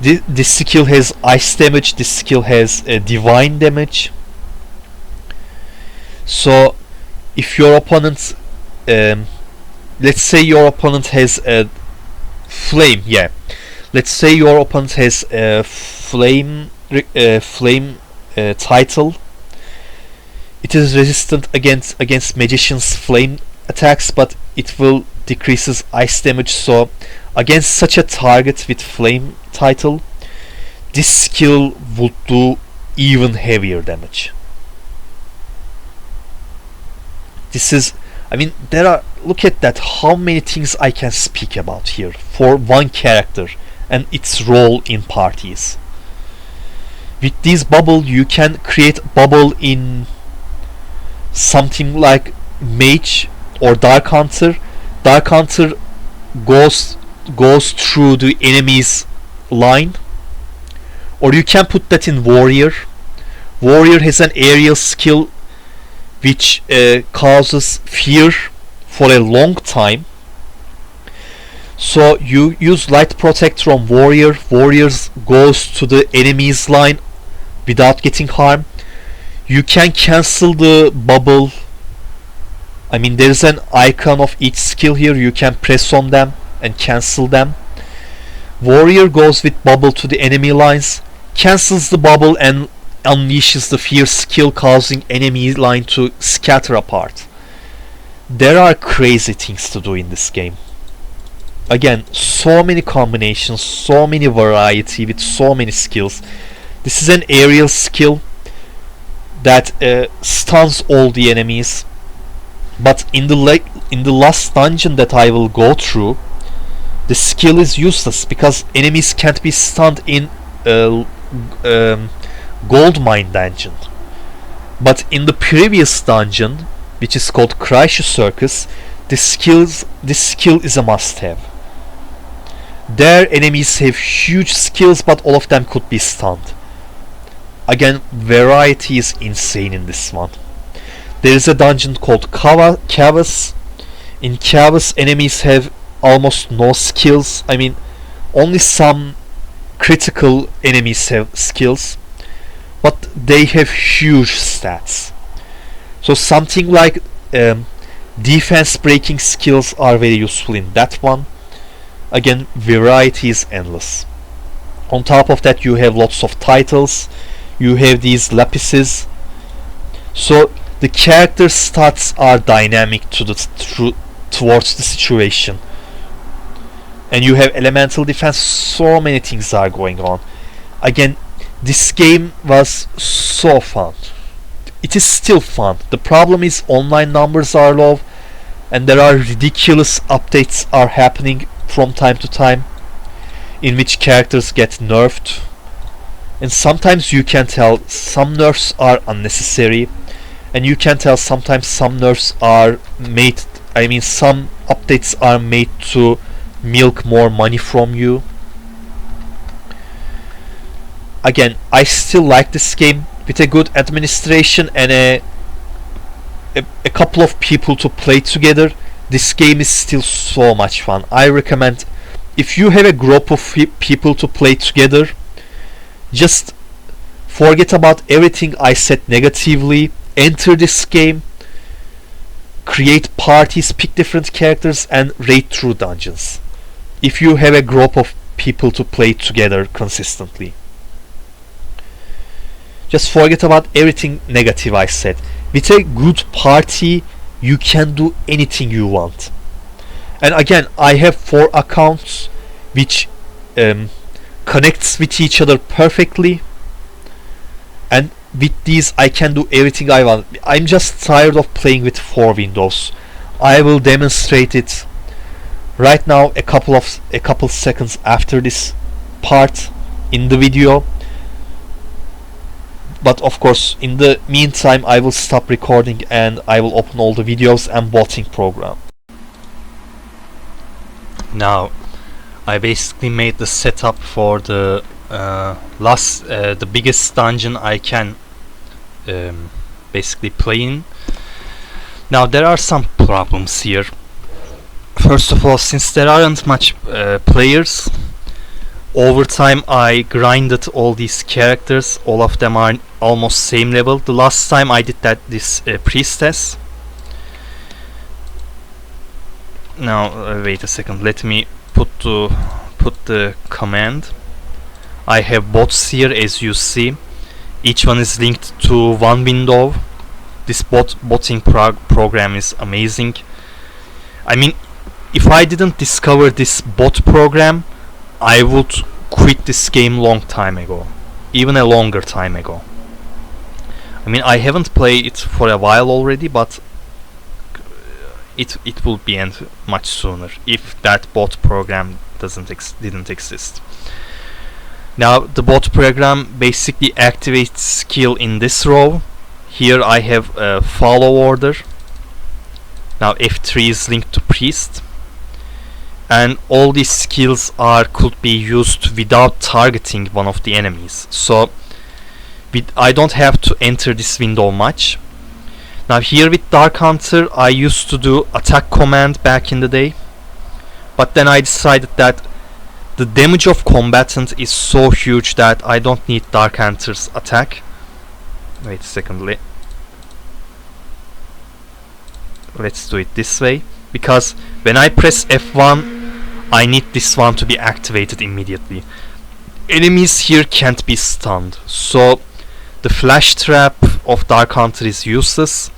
This skill has ice damage. This skill has divine damage. So if your opponent, let's say your opponent has a flame, yeah. Let's say your opponent has a flame title. It is resistant against magician's flame attacks, but it will decreases ice damage. So against such a target with flame title, this skill would do even heavier damage. This is, I mean, look at that, how many things I can speak about here for one character and its role in parties. With this bubble, you can create bubble in something like Mage or Dark Hunter. Dark Hunter goes through the enemy's line, or you can put that in Warrior. Warrior has an aerial skill which causes fear for a long time. So you use Light Protector on Warrior. Warrior goes to the enemy's line without getting harmed. You can cancel the bubble. I mean, there's an icon of each skill here. You can press on them and cancel them. Warrior goes with bubble to the enemy lines, cancels the bubble and unleashes the fear skill, causing enemy line to scatter apart. There are crazy things to do in this game. Again, so many combinations, so many variety with so many skills. This is an aerial skill that stuns all the enemies. But in the last dungeon that I will go through, the skill is useless because enemies can't be stunned in gold mine dungeon. But in the previous dungeon, which is called Kreische Circus, this skill is a must-have. There enemies have huge skills, but all of them could be stunned. Again, variety is insane in this one. There is a dungeon called Chaos. In Chaos, enemies have almost no skills. I mean, only some critical enemies have skills, but they have huge stats. So something like defense breaking skills are very useful in that one. Again, variety is endless. On top of that, you have lots of titles. You have these lapises. So the character stats are dynamic towards the situation. And you have elemental defense. So many things are going on. Again, this game was so fun. It is still fun. The problem is online numbers are low, and there are ridiculous updates are happening from time to time, in which characters get nerfed. And sometimes you can tell some nerfs are unnecessary, and you can tell sometimes some nerfs are made, I mean some updates are made to milk more money from you. Again, I still like this game. With a good administration and a couple of people to play together, this game is still so much fun. I recommend, if you have a group of people to play together, just forget about everything I said negatively, enter this game, create parties, pick different characters and raid through dungeons, if you have a group of people to play together consistently. Just forget about everything negative I said. With a good party, you can do anything you want. And again, I have 4 accounts which connects with each other perfectly, and with these I can do everything I want. I'm just tired of playing with 4 windows. I will demonstrate it right now, a couple seconds after this part in the video. But of course, in the meantime, I will stop recording and I will open all the videos and botting program. Now, I basically made the setup for the the biggest dungeon I can basically play in. Now, there are some problems here. First of all, since there aren't much players, over time I grinded all these characters. All of them are almost same level. The last time I did that, this priestess. Now wait a second, let me put the command. I have bots here, as you see. Each one is linked to one window. This botting program is amazing. I mean, if I didn't discover this bot program, I would quit this game long time ago, even a longer time ago. I mean, I haven't played it for a while already, but it will be end much sooner if that bot program didn't exist. Now, the bot program basically activates skill in this row. Here I have a follow order. Now F3 is linked to priest, and all these skills could be used without targeting one of the enemies. So I don't have to enter this window much. Now here with Dark Hunter, I used to do attack command back in the day, but then I decided that the damage of combatant is so huge that I don't need Dark Hunter's attack. Wait a second, let's do it this way, because when I press F1 I need this one to be activated immediately. Enemies here can't be stunned, so the flash trap of Dark Hunter is useless,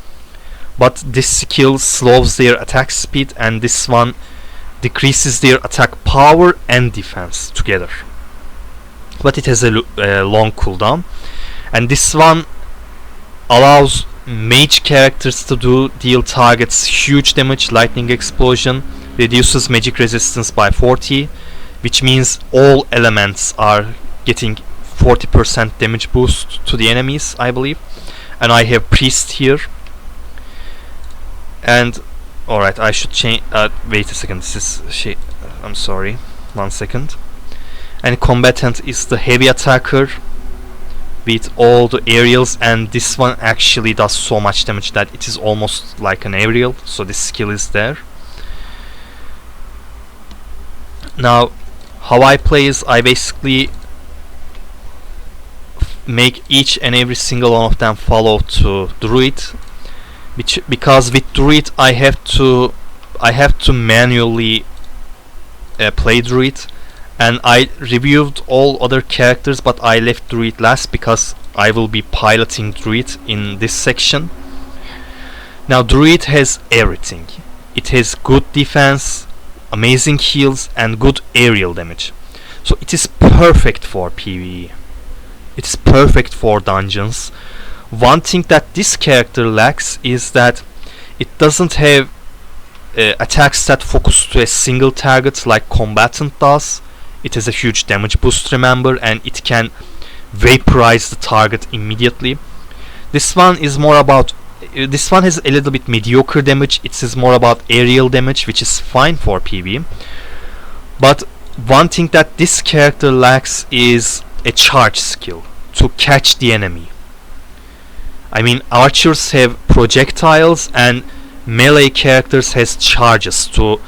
but this skill slows their attack speed, and this one decreases their attack power and defense together. But it has a long cooldown, and this one allows mage characters to deal targets huge damage. Lightning explosion reduces magic resistance by 40, which means all elements are getting 40% damage boost to the enemies, I believe. And I have priest here, and alright, I should change. Wait a second, this is I'm sorry, 1 second. And combatant is the heavy attacker with all the aerials, and this one actually does so much damage that it is almost like an aerial, so this skill is there. Now how I play is I basically make each and every single one of them follow to druid, because with druid I have to manually play druid, and I reviewed all other characters, but I left druid last because I will be piloting druid in this section. Now druid has everything. It has good defense, amazing heals, and good aerial damage, so it is perfect for PvE. It is perfect for dungeons. One thing that this character lacks is that it doesn't have attacks that focus to a single target like combatant does. It has a huge damage boost, remember, and it can vaporize the target immediately. This one is more about this one has a little bit mediocre damage. It is more about aerial damage, which is fine for PvE. But one thing that this character lacks is a charge skill to catch the enemy. I mean, archers have projectiles and melee characters has charges to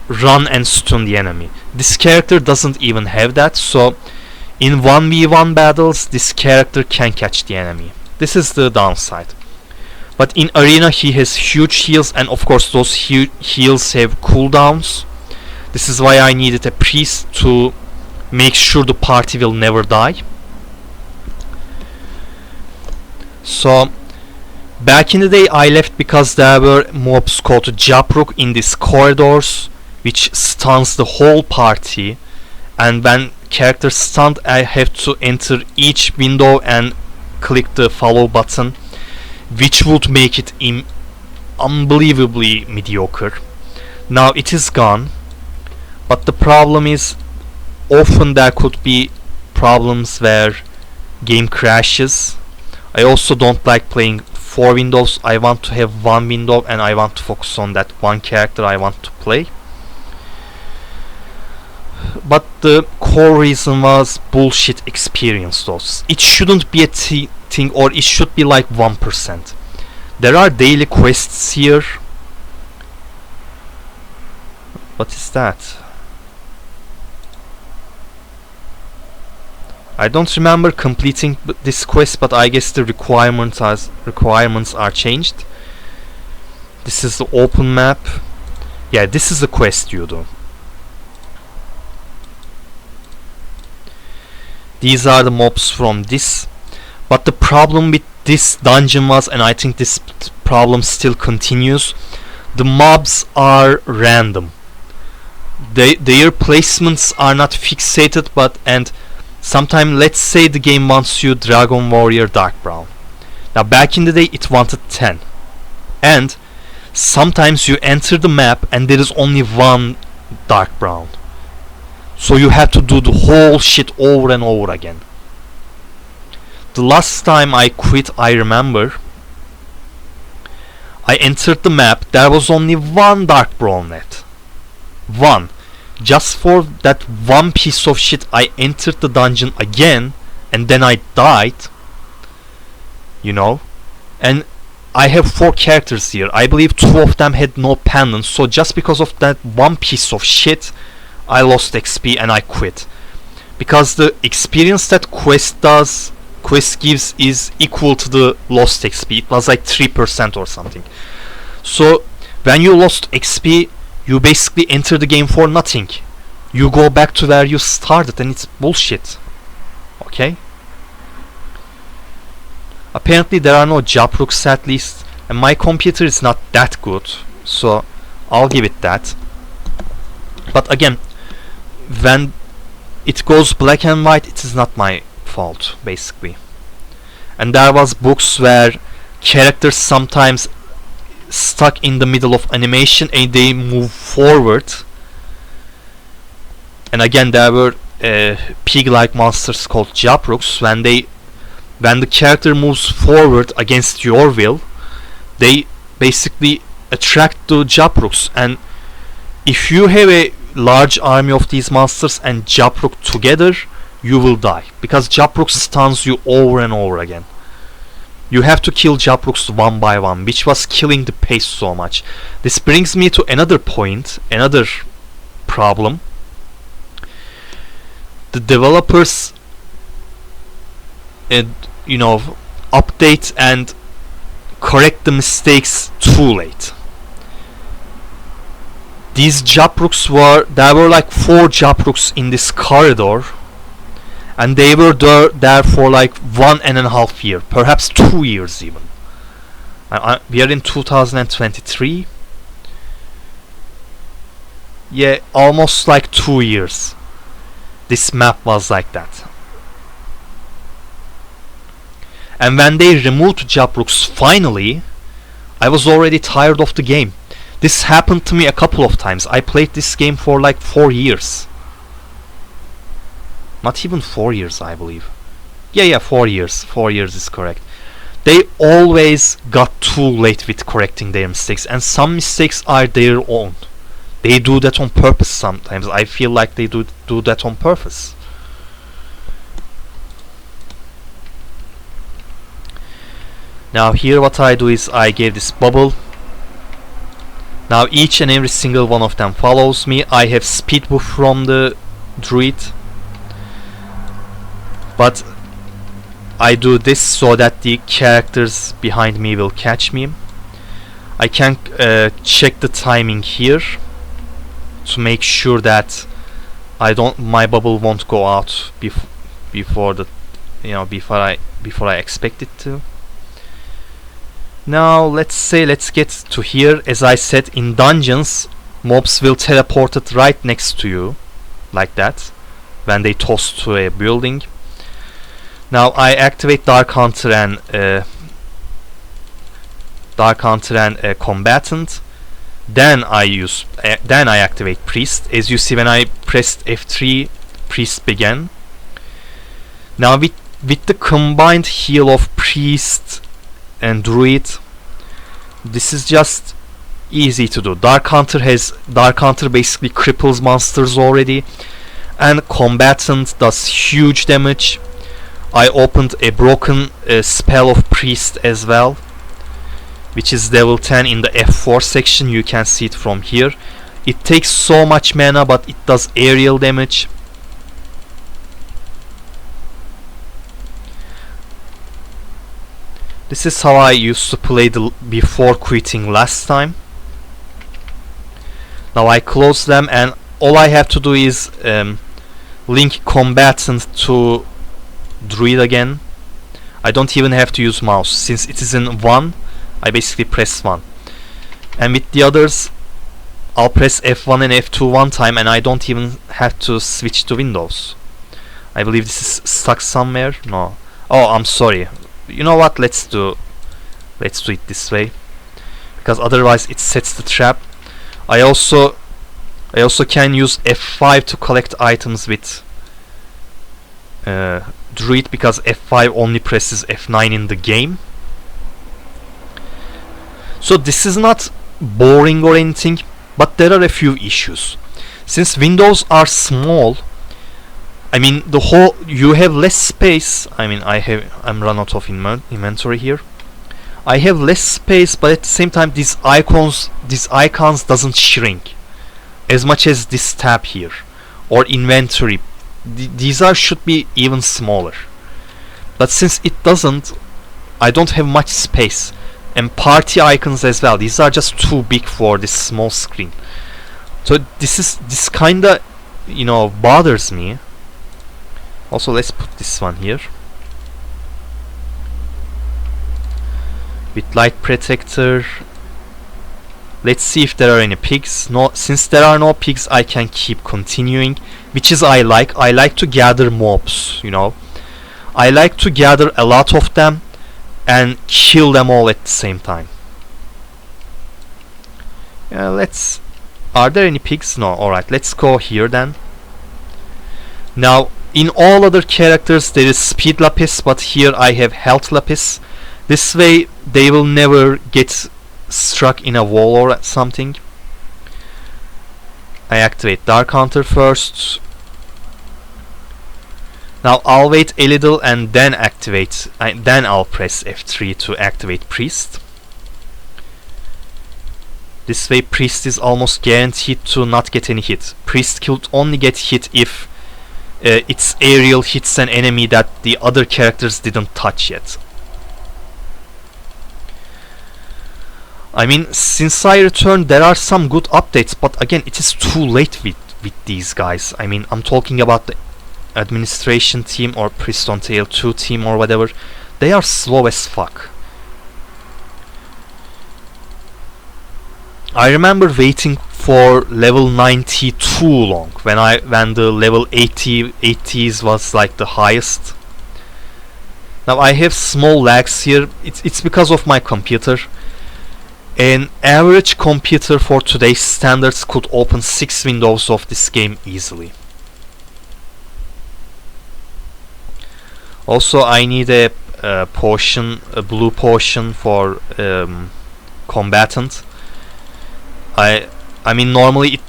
run and stun the enemy. This character doesn't even have that, so in 1v1 battles this character can catch the enemy. This is the downside. But in arena he has huge heals, and of course those heals have cooldowns. This is why I needed a priest to make sure the party will never die. So back in the day I left because there were mobs called Jabruk in these corridors, which stuns the whole party, and when characters stunned I have to enter each window and click the follow button, which would make it unbelievably mediocre. Now it is gone, but the problem is often there could be problems where game crashes. I also don't like playing 4 windows. I want to have 1 window and I want to focus on that one character I want to play. But the core reason was bullshit experience loss. It shouldn't be a thing, or it should be like 1%. There are daily quests here. What is that? I don't remember completing this quest, but I guess the requirements are changed. This is the open map. Yeah, this is the quest you do. These are the mobs from this. But the problem with this dungeon was, and I think this problem still continues, the mobs are random. Their placements are not fixated, and sometimes, let's say the game wants you Dragon Warrior Dark Brown. Now back in the day it wanted 10. And sometimes you enter the map and there is only one Dark Brown. So you have to do the whole shit over and over again. The last time I quit, I remember, I entered the map, there was only one Dark Brown net. One. Just for that one piece of shit I entered the dungeon again, and then I died. You know? And I have 4 characters here. I believe 2 of them had no pendants, so just because of that one piece of shit I lost XP and I quit. Because the experience that quest does quest gives is equal to the lost XP. It was like 3% or something. So when you lost XP, you basically enter the game for nothing. You go back to where you started, and it's bullshit. Okay? Apparently there are no job rooks, at least, and my computer is not that good, so I'll give it that. But again, when it goes black and white, it is not my fault, basically. And there was books where characters sometimes stuck in the middle of animation and they move forward. And again, there were pig-like monsters called Jabrooks. When the character moves forward against your will, they basically attract the Jabrooks. And if you have a large army of these monsters and Jabrook together, you will die, because Jabrook stuns you over and over again. You have to kill Jabrooks one by one, which was killing the pace so much. This brings me to another point, another problem. The developers update and correct the mistakes too late. These Jabrooks there were like 4 Jabrooks in this corridor, and they were there for like 1.5 years, perhaps 2 years even. We are in 2023. Yeah, almost like 2 years. This map was like that. And when they removed Jabrooks finally, I was already tired of the game. This happened to me a couple of times. I played this game for like 4 years. Not even 4 years, I believe. Yeah, 4 years. 4 years is correct. They always got too late with correcting their mistakes, and some mistakes are their own. They do that on purpose sometimes. I feel like they do that on purpose. Now here what I do is I gave this bubble. Now each and every single one of them follows me. I have speed buff from the druid, but I do this so that the characters behind me will catch me. I can check the timing here to make sure that my bubble won't go out before I expect it to. Now let's get to here. As I said, in dungeons, mobs will teleport it right next to you, like that, when they toss to a building. Now I activate Dark Hunter and Combatant. Then I activate Priest. As you see, when I pressed F3, Priest began. Now with the combined heal of Priest and Druid, this is just easy to do. Dark Hunter basically cripples monsters already, and Combatant does huge damage. I opened a broken spell of Priest as well, which is level 10 in the F4 section. You can see it from here. It takes so much mana, but it does aerial damage. This is how I used to play before quitting last time. Now I close them, and all I have to do is link Combatant to Druid again. I don't even have to use mouse, since it is in 1. I basically press 1, and with the others I'll press F1 and F2 one time, and I don't even have to switch to Windows. I believe this is stuck somewhere. No. Oh, I'm sorry. You know what? Let's do it this way, because otherwise it sets the trap. I also can use F5 to collect items with Druid, because F5 only presses F9 in the game. So this is not boring or anything, but there are a few issues. Since windows are small, I mean you have less space. I mean I'm run out of inventory here. I have less space, but at the same time these icons doesn't shrink as much as this tab here or inventory. These should be even smaller. But since it doesn't, I don't have much space. And party icons as well, these are just too big for this small screen. So this kinda, you know, bothers me. Also, let's put this one here with light protector. Let's see if there are any pigs. No, since there are no pigs, I can keep continuing, which is I like to gather mobs, you know. I like to gather a lot of them and kill them all at the same time. Let's... Are there any pigs? No. Alright, let's go here then. Now, in all other characters there is speed lapis, but here I have health lapis. This way they will never get struck in a wall or something. I activate Dark Hunter first. Now I'll wait a little and then activate, then I'll press F3 to activate Priest. This way Priest is almost guaranteed to not get any hit. Priest could only get hit if its aerial hits an enemy that the other characters didn't touch yet. I mean, since I returned there are some good updates, but again it is too late with these guys. I mean, I'm talking about the administration team or Priston Tale 2 team or whatever. They are slow as fuck. I remember waiting for level 90 too long when the level 80s was like the highest. Now I have small lags here. It's because of my computer. An average computer for today's standards could open 6 windows of this game easily. Also, I need a potion, a blue potion for combatant. I mean, normally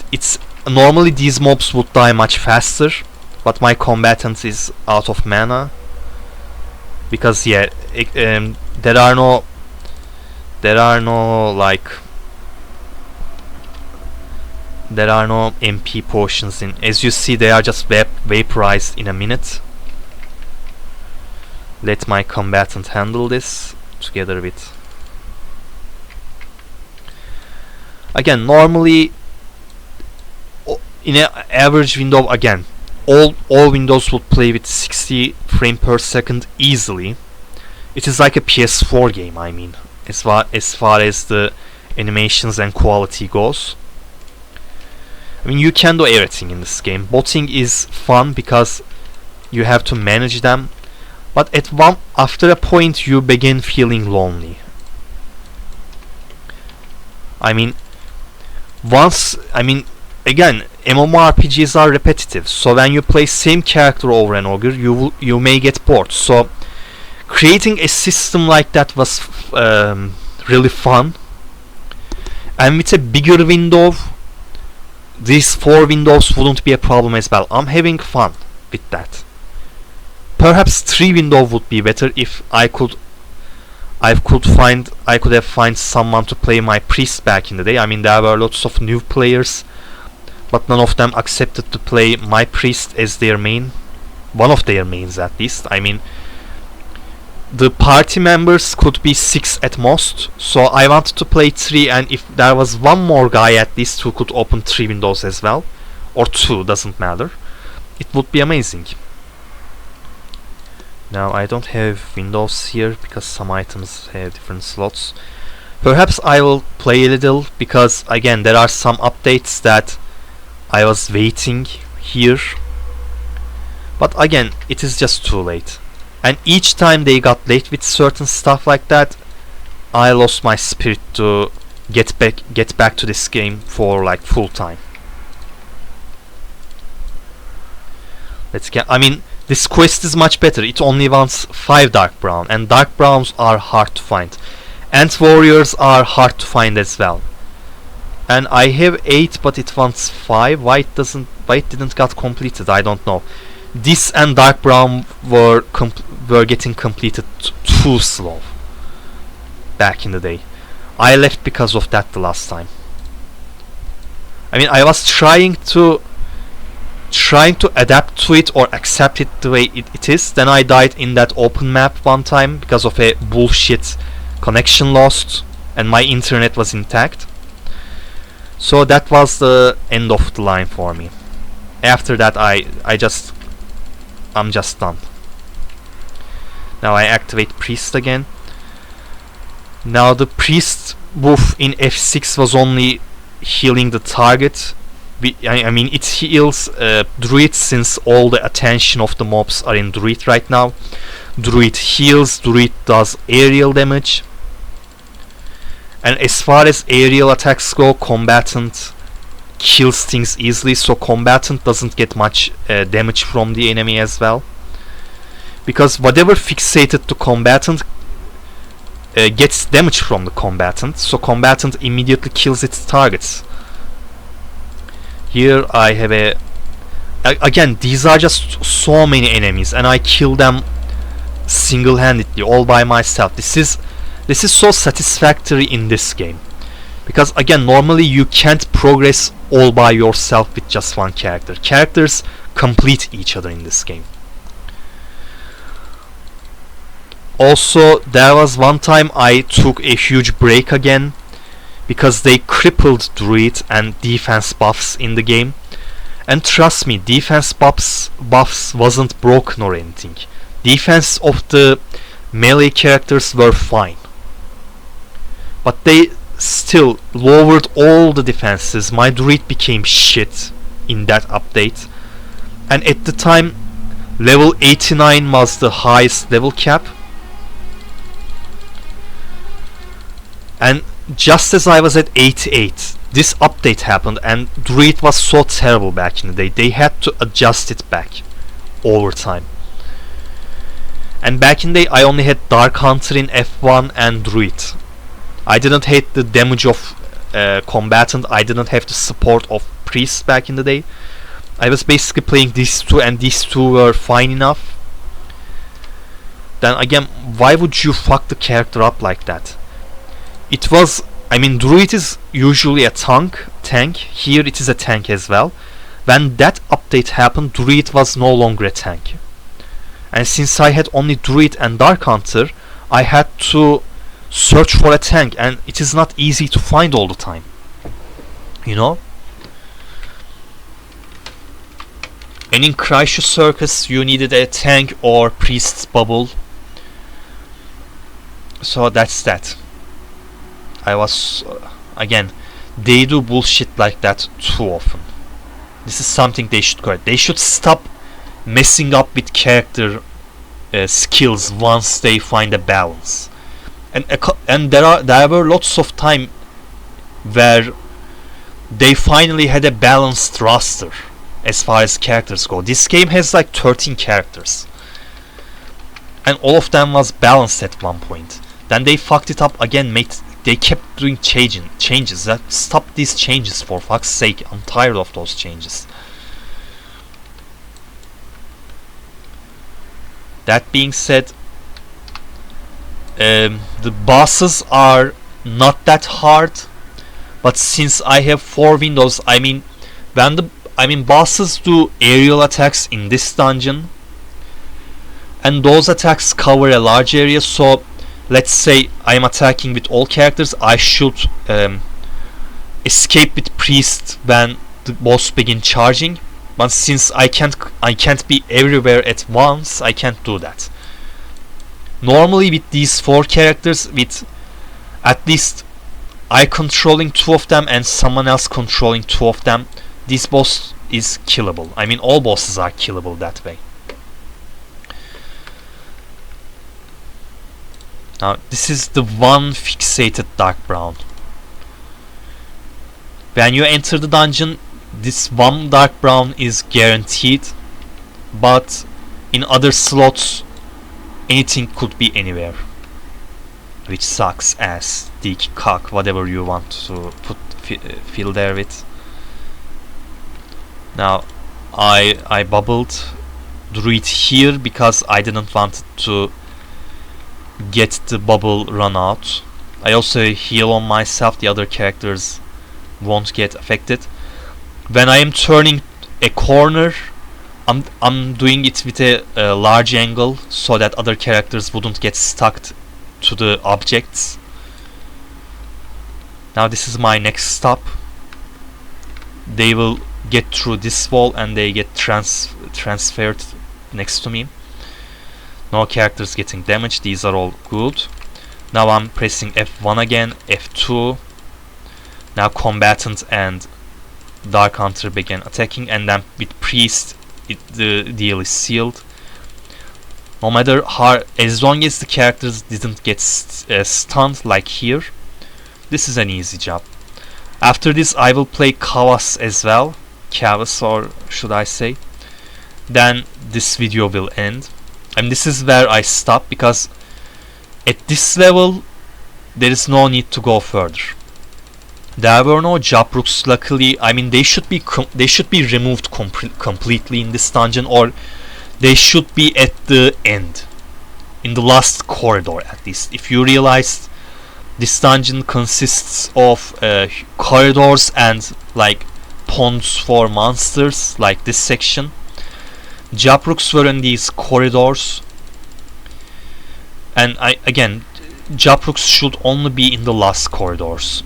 normally these mobs would die much faster, but my combatant is out of mana because yeah, there are no MP potions in. As you see, they are just vaporized in a minute. Let my combatant handle this together with... Again, normally in an average window, again, all windows would play with 60 frames per second easily. It is like a PS4 game, I mean, as far as the animations and quality goes. I mean, you can do everything in this game. Botting is fun because you have to manage them, but after a point you begin feeling lonely. I mean, again, MMORPGs are repetitive, so when you play same character over and over, you may get bored. So creating a system like that was really fun, and with a bigger window, these 4 windows wouldn't be a problem as well. I'm having fun with that. Perhaps 3 windows would be better if I could have find someone to play my priest back in the day. I mean, there were lots of new players, but none of them accepted to play my priest as their main, one of their mains at least. I mean, the party members could be 6 at most, so I wanted to play 3, and if there was one more guy at least who could open 3 windows as well, or 2, doesn't matter, it would be amazing. Now I don't have windows here because some items have different slots. Perhaps I will play a little because again there are some updates that I was waiting here, but again it is just too late, and each time they got late with certain stuff like that, I lost my spirit to get back to this game for like full time. I mean, this quest is much better. It only wants 5 dark brown, and dark browns are hard to find. Ant warriors are hard to find as well. And I have 8, but it wants 5. Why it didn't got completed? I don't know. This and dark brown were getting completed too slow back in the day. I left because of that the last time. I mean, I was trying to trying to adapt to it or accept it the way it is. Then I died in that open map one time because of a bullshit connection lost and my internet was intact. So that was the end of the line for me. After that I'm just done. Now I activate Priest again. Now the Priest buff in F6 was only healing the target. I mean it heals Druid, since all the attention of the mobs are in Druid right now. Druid heals, Druid does aerial damage. And as far as aerial attacks go, Combatant kills things easily, so Combatant doesn't get much damage from the enemy as well. Because whatever fixated to Combatant gets damage from the Combatant, so Combatant immediately kills its targets. Here I have again, these are just so many enemies and I kill them single-handedly, all by myself. This is so satisfactory in this game, because again, normally you can't progress all by yourself with just one character. Characters complete each other in this game. Also, there was one time I took a huge break again because they crippled Druid and defense buffs in the game. And trust me, defense buffs wasn't broken or anything. Defense of the melee characters were fine, but they still lowered all the defenses. My Druid became shit in that update, and at the time level 89 was the highest level cap. And just as I was at 88, this update happened and Druid was so terrible back in the day. They had to adjust it back over time. And back in the day I only had Dark Hunter in F1 and Druid. I didn't hate the damage of Combatant. I didn't have the support of Priest back in the day. I was basically playing these two and these two were fine enough. Then again, why would you fuck the character up like that? It was, I mean, Druid is usually a tank. Here it is a tank as well. When that update happened, Druid was no longer a tank. And since I had only Druid and Dark Hunter, I had to search for a tank, and it is not easy to find all the time. You know? And in Crisis Circus you needed a tank or Priest's Bubble. So that's that. I was again, they do bullshit like that too often. This is something they should correct. They should stop messing up with character skills once they find a balance. And there were lots of time where they finally had a balanced roster as far as characters go. This game has like 13 characters, and all of them was balanced at one point. Then they fucked it up again. They kept doing changes. Stop these changes, for fuck's sake. I'm tired of those changes. That being said, the bosses are not that hard, but since I have 4 windows, I mean bosses do aerial attacks in this dungeon, and those attacks cover a large area. So let's say I am attacking with all characters, I should escape with Priest when the boss begin charging. But since I can't be everywhere at once, I can't do that. Normally with these 4 characters, with at least I controlling 2 of them and someone else controlling 2 of them, this boss is killable. I mean, all bosses are killable that way. Now this is the one fixated dark brown. When you enter the dungeon, this one dark brown is guaranteed, but in other slots anything could be anywhere, which sucks ass, dick, cock, whatever you want to fill there with. Now I bubbled Druid here because I didn't want to get the bubble run out. I also heal on myself, the other characters won't get affected. When I am turning a corner. I'm doing it with a large angle so that other characters wouldn't get stuck to the objects. Now this is my next stop. They will get through this wall and they get transferred next to me. No characters getting damaged. These are all good. Now I'm pressing F1 again, F2. Now combatant and Dark Hunter begin attacking, and then with priest the deal is sealed. No matter how, as long as the characters didn't get stunned like here, this is an easy job. After this I will play Kavas as well, Kavas, or should I say. Then this video will end, and this is where I stop, because at this level there is no need to go further. There were no Jabrooks, luckily. I mean, they should be removed completely in this dungeon, or they should be at the end, in the last corridor at least. If you realize this dungeon consists of corridors and like ponds for monsters, like this section. Jabrooks were in these corridors, and again, Jabrooks should only be in the last corridors,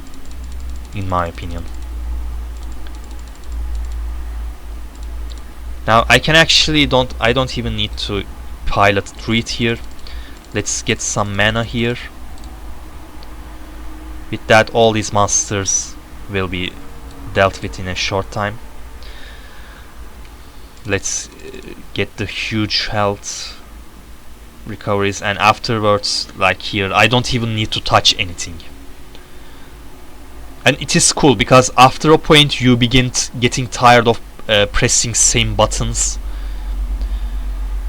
in my opinion. Now I can actually I don't even need to pilot through it here. Let's get some mana here. With that, all these monsters will be dealt with in a short time. Let's get the huge health recoveries, and afterwards, like here, I don't even need to touch anything. And it is cool because after a point you begin getting tired of pressing same buttons.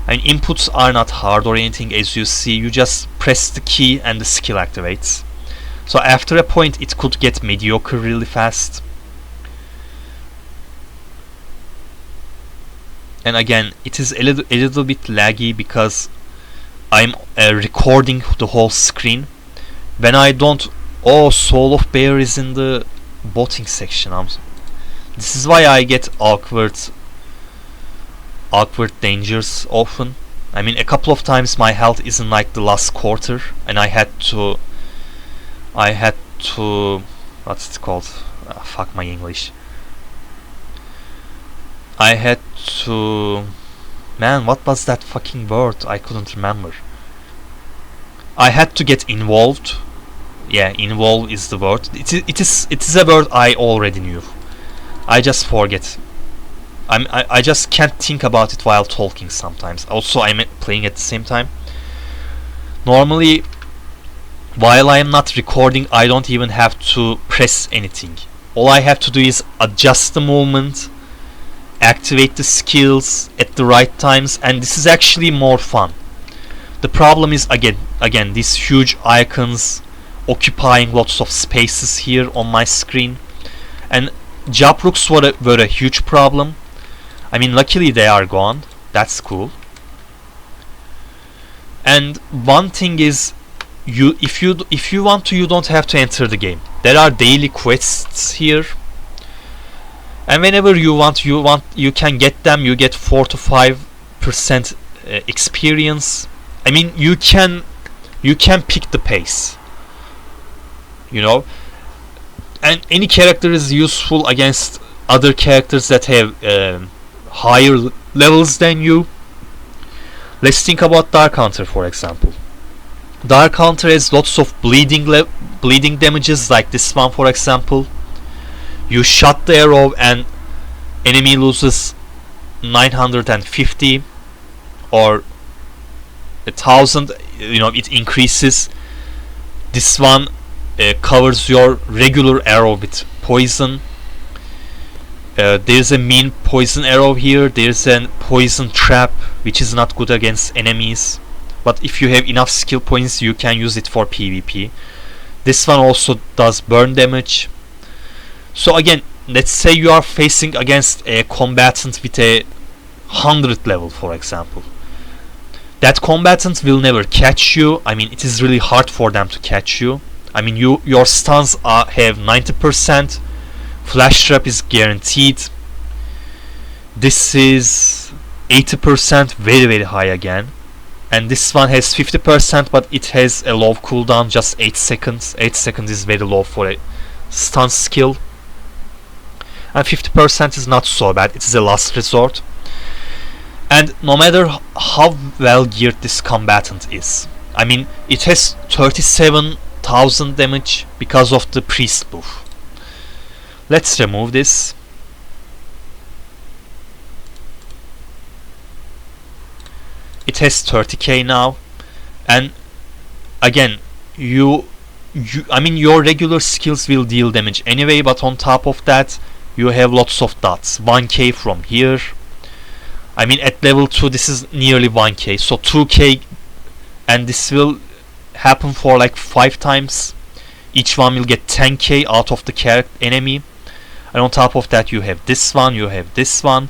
And inputs are not hard or anything, as you see. You just press the key and the skill activates. So after a point it could get mediocre really fast. And again, it is a little bit laggy because I'm recording the whole screen. When I don't... Oh, Soul of Bear is in the botting section. This is why I get awkward dangers often. I mean, a couple of times my health is in like the last quarter, and I had to what's it called? Fuck my English. I had to... Man, what was that fucking word? I couldn't remember. I had to get involved. Yeah, involve is the word. It is a word I already knew. I just forget. I just can't think about it while talking sometimes. Also, I'm playing at the same time. Normally, while I am not recording, I don't even have to press anything. All I have to do is adjust the movement, activate the skills at the right times, and this is actually more fun. The problem is again these huge icons occupying lots of spaces here on my screen, and Jabrooks were a huge problem. I mean, luckily they are gone. That's cool. And one thing is, if you want to, you don't have to enter the game. There are daily quests here, and whenever you want, you can get them. You get 4 to 5% experience. I mean, you can pick the pace, you know, and any character is useful against other characters that have higher levels than you. Let's think about Dark Hunter, for example. Dark Hunter has lots of bleeding damages, like this one, for example. You shot the arrow and enemy loses 950 or 1000, you know, it increases. This one covers your regular arrow with poison. There's a mean poison arrow here. There's a poison trap, which is not good against enemies, but if you have enough skill points you can use it for PvP. This one also does burn damage. So again, let's say you are facing against a combatant with a 100 level, for example. That combatant will never catch you. I mean, it is really hard for them to catch you. I mean, your stuns have 90%. Flash trap is guaranteed. This is 80%, very high again. And this one has 50%, but it has a low cooldown, just 8 seconds. 8 seconds is very low for a stun skill. And 50% is not so bad, it is a last resort. And no matter how well geared this combatant is, I mean, it has 37,000 damage because of the priest buff. Let's remove this. It has 30k now, and again, I mean, your regular skills will deal damage anyway, but on top of that, you have lots of dots. 1k from here. I mean, at level 2 this is nearly 1k, so 2k, and this will happen for like 5 times. Each one will get 10k out of the enemy, and on top of that you have this one, you have this one.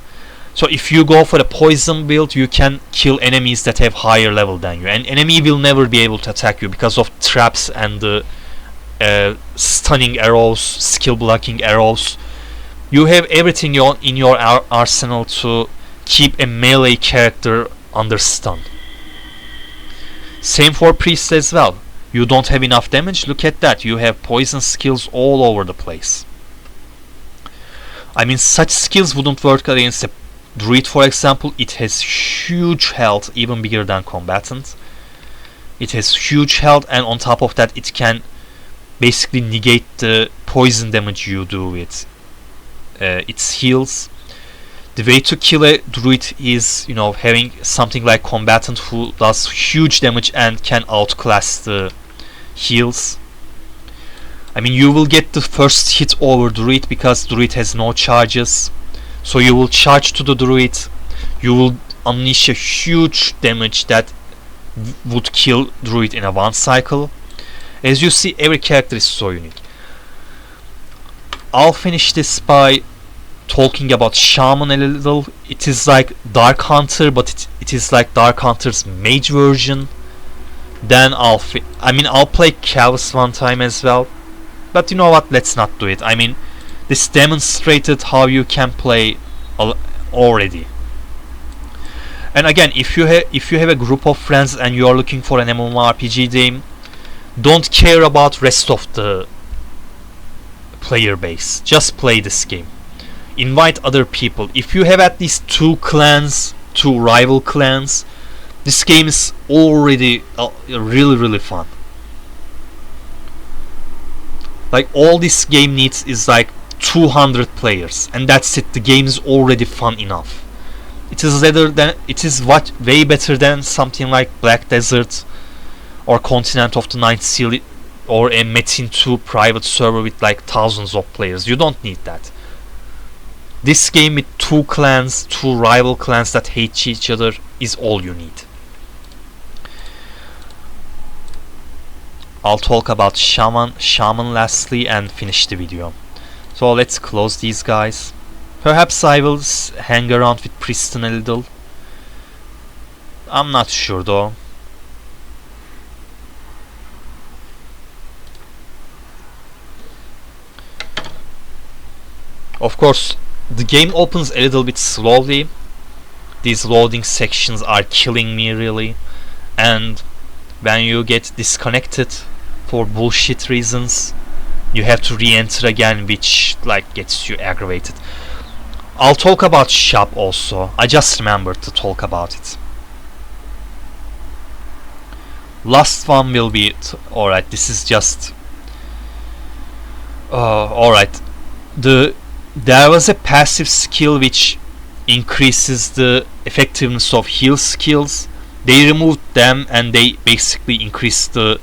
So if you go for a poison build, you can kill enemies that have higher level than you, and enemy will never be able to attack you because of traps and the stunning arrows, skill blocking arrows. You have everything in your arsenal to keep a melee character under stun. Same for priest as well. You don't have enough damage, look at that, you have poison skills all over the place. I mean, such skills wouldn't work against a druid, for example. It has huge health, even bigger than combatant. It has huge health, and on top of that it can basically negate the poison damage you do with its heals. The way to kill a druid is, you know, having something like combatant who does huge damage and can outclass the heals. I mean, you will get the first hit over druid because druid has no charges. So you will charge to the druid, you will unleash a huge damage that would kill druid in a one cycle. As you see, every character is so unique. I'll finish this by talking about Shaman a little. It is like Dark Hunter, but it is like Dark Hunter's mage version. Then I'll play Calus one time as well. But you know what, let's not do it. I mean, this demonstrated how you can play already. And again, if you have a group of friends and you are looking for an MMORPG game, don't care about rest of the player base. Just play this game. Invite other people. If you have at least 2 clans, 2 rival clans, this game is already really fun. Like, all this game needs is like 200 players, and that's it. The game is already fun enough. It is way better than something like Black Desert or Continent of the Ninth Seal or a Metin 2 private server with like thousands of players. You don't need that. This game with 2 clans, 2 rival clans that hate each other is all you need. I'll talk about Shaman lastly and finish the video. So let's close these guys. Perhaps I will hang around with Priston a little. I'm not sure though. Of course, the game opens a little bit slowly. These loading sections are killing me really, and when you get disconnected for bullshit reasons, you have to re-enter again, which like gets you aggravated. I'll talk about shop also. I just remembered to talk about it. Last one will be alright. This is just alright. There was a passive skill which increases the effectiveness of heal skills. They removed them and they basically improved the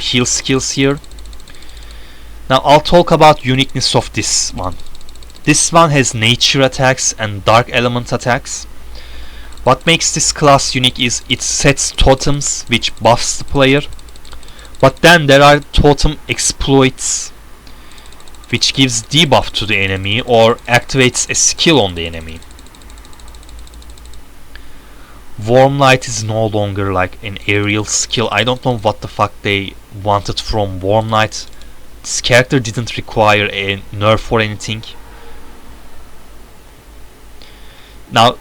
heal skills here. Now I'll talk about uniqueness of this one. This one has nature attacks and dark element attacks. What makes this class unique is it sets totems which buffs the player, but then there are totem exploits which gives debuff to the enemy or activates a skill on the enemy. Warm Light is no longer like an aerial skill. I don't know what the fuck they wanted from Warm Light. This character didn't require a nerf or anything. Now,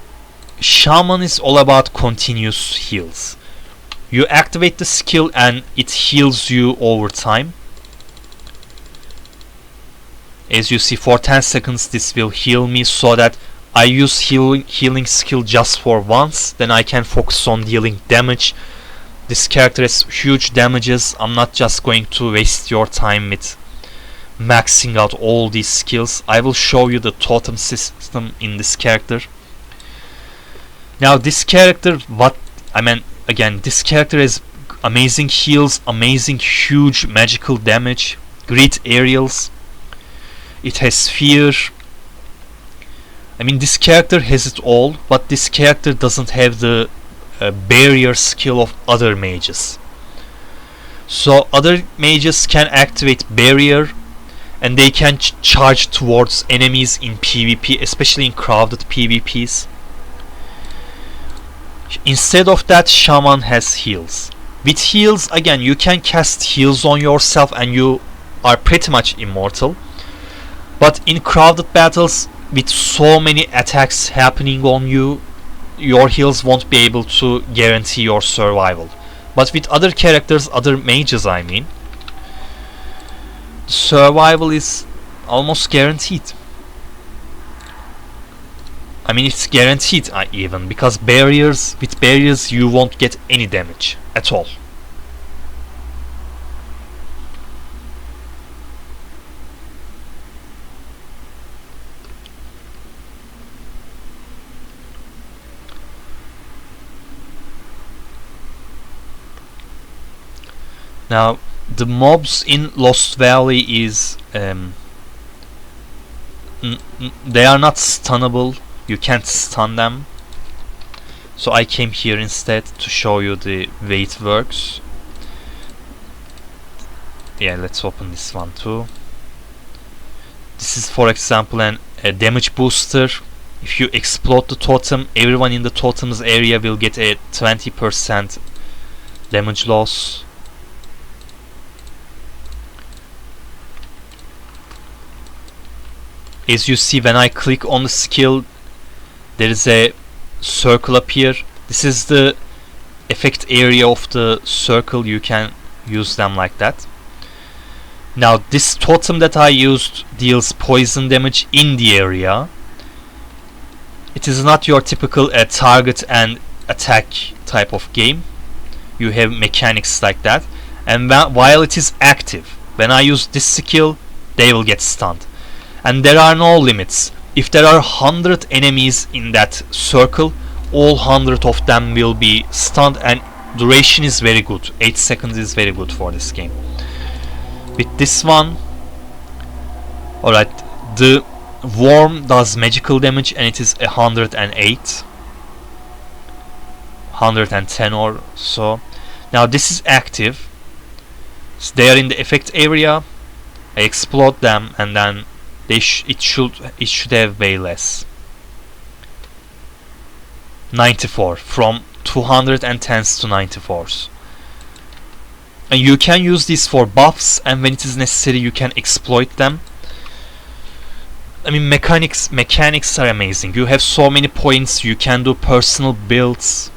Shaman is all about continuous heals. You activate the skill and it heals you over time. As you see, for 10 seconds this will heal me, so that I use healing skill just for once, then I can focus on dealing damage. This character has huge damages. I'm not just going to waste your time with maxing out all these skills. I will show you the totem system in this character. Now this character, this character has amazing heals, amazing huge magical damage, great aerials. It has fear. This character has it all, but this character doesn't have the barrier skill of other mages. So other mages can activate barrier and they can charge towards enemies in PvP, especially in crowded PvPs. Instead of that, Shaman has heals. With heals, again, you can cast heals on yourself and you are pretty much immortal. But in crowded battles, with so many attacks happening on you, your heals won't be able to guarantee your survival. But with other characters, other mages survival is almost guaranteed. It's guaranteed even, because with barriers you won't get any damage at all. Now, the mobs in Lost Valley is they are not stunnable. You can't stun them. So I came here instead to show you the way it works. Yeah, let's open this one too. This is, for example, a damage booster. If you explode the totem, everyone in the totem's area will get a 20% damage loss. As you see, when I click on the skill, there is a circle appear. This is the effect area of the circle. You can use them like that. Now this totem that I used deals poison damage in the area. It is not your typical target and attack type of game. You have mechanics like that, and while it is active, when I use this skill, they will get stunned. And there are no limits. If there are 100 enemies in that circle, all 100 of them will be stunned, and duration is very good. 8 seconds is very good for this game. With this one, alright, the worm does magical damage and it is 108. 110 or so. Now this is active. So they are in the effect area. I explode them and then it should have way less. 94 from 210s to 94s. And you can use this for buffs, and when it is necessary you can exploit them. Mechanics are amazing. You have so many points, you can do personal builds.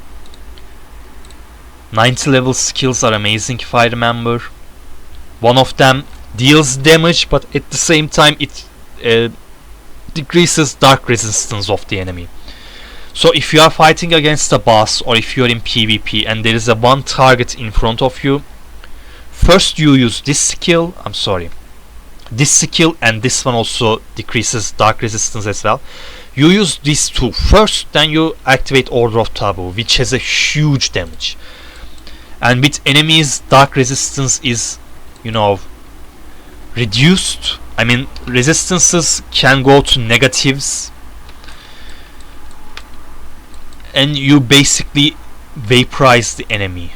90 level skills are amazing if I remember. One of them deals damage, but at the same time it decreases dark resistance of the enemy. So if you are fighting against a boss, or if you are in PvP and there is a one target in front of you, first you use this skill, this skill, and this one also decreases dark resistance as well. You use these two first, then you activate Order of Taboo, which has a huge damage. And with enemies, dark resistance is, reduced. Resistances can go to negatives, and you basically vaporize the enemy.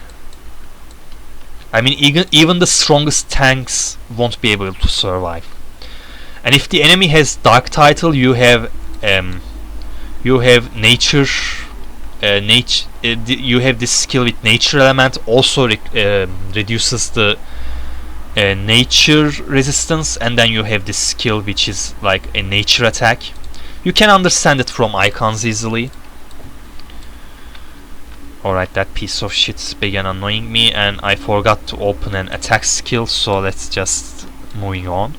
Even the strongest tanks won't be able to survive. And if the enemy has dark title, you have nature. You have this skill with nature element, also reduces the nature resistance, and then you have this skill which is like a nature attack. You can understand it from icons easily. Alright, that piece of shit began annoying me and I forgot to open an attack skill, so let's just moving on.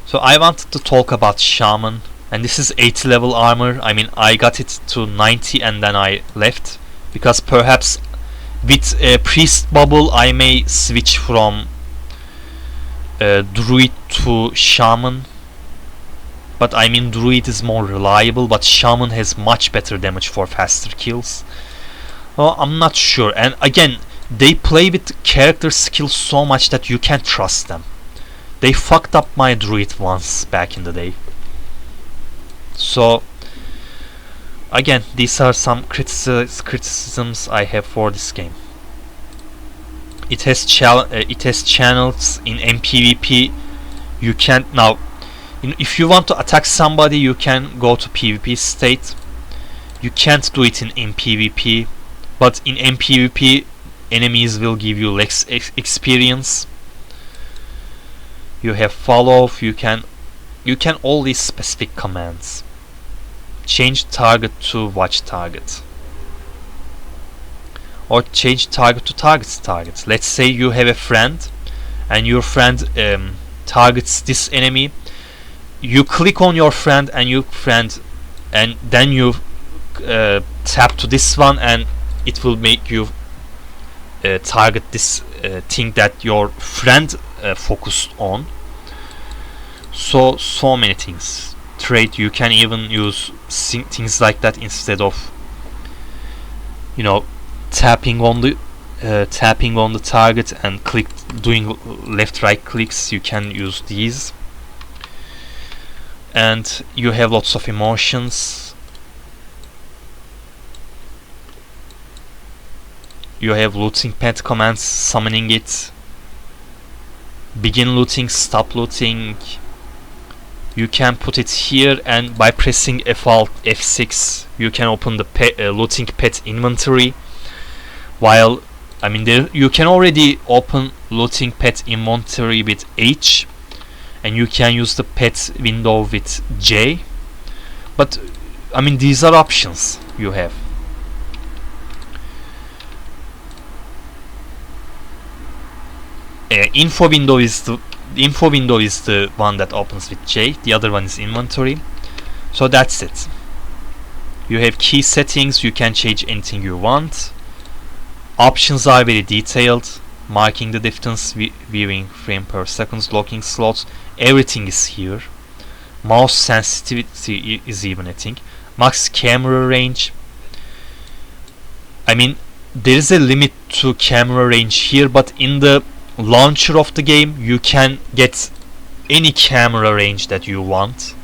So I wanted to talk about Shaman, and this is 80 level armor. I mean, I got it to 90 and then I left, because perhaps with a priest bubble I may switch from druid to shaman. But I mean, druid is more reliable, but shaman has much better damage for faster kills. Well, I'm not sure, and again, they play with character skills so much that you can't trust them. They fucked up my druid once back in the day. So again, these are some criticisms I have for this game. It has channels in MPVP. You can't now. If you want to attack somebody, you can go to PvP state. You can't do it in MPVP, but in MPVP, enemies will give you less experience. You have follow. You can all these specific commands. Change target to watch target, or change target to target. Let's say you have a friend, and your friend targets this enemy. You click on your friend, and then you tap to this one, and it will make you target this thing that your friend focused on. So many things. Trade, you can even use things like that instead of, you know, tapping on the target and doing left right clicks. You can use these, and you have lots of emotions. You have looting pet commands, summoning it, begin looting, stop looting. You can put it here, and by pressing F6 you can open the looting pet inventory. While I mean, you can already open looting pet inventory with H, and you can use the pet window with J. But I mean, these are options you have. Info window is the one that opens with J. The other one is inventory. So that's it. You have key settings. You can change anything you want. Options are very detailed. Marking the distance, viewing frame per second, locking slots. Everything is here. Mouse sensitivity is even a thing. Max camera range. I mean, there is a limit to camera range here, but in the launcher of the game you can get any camera range that you want,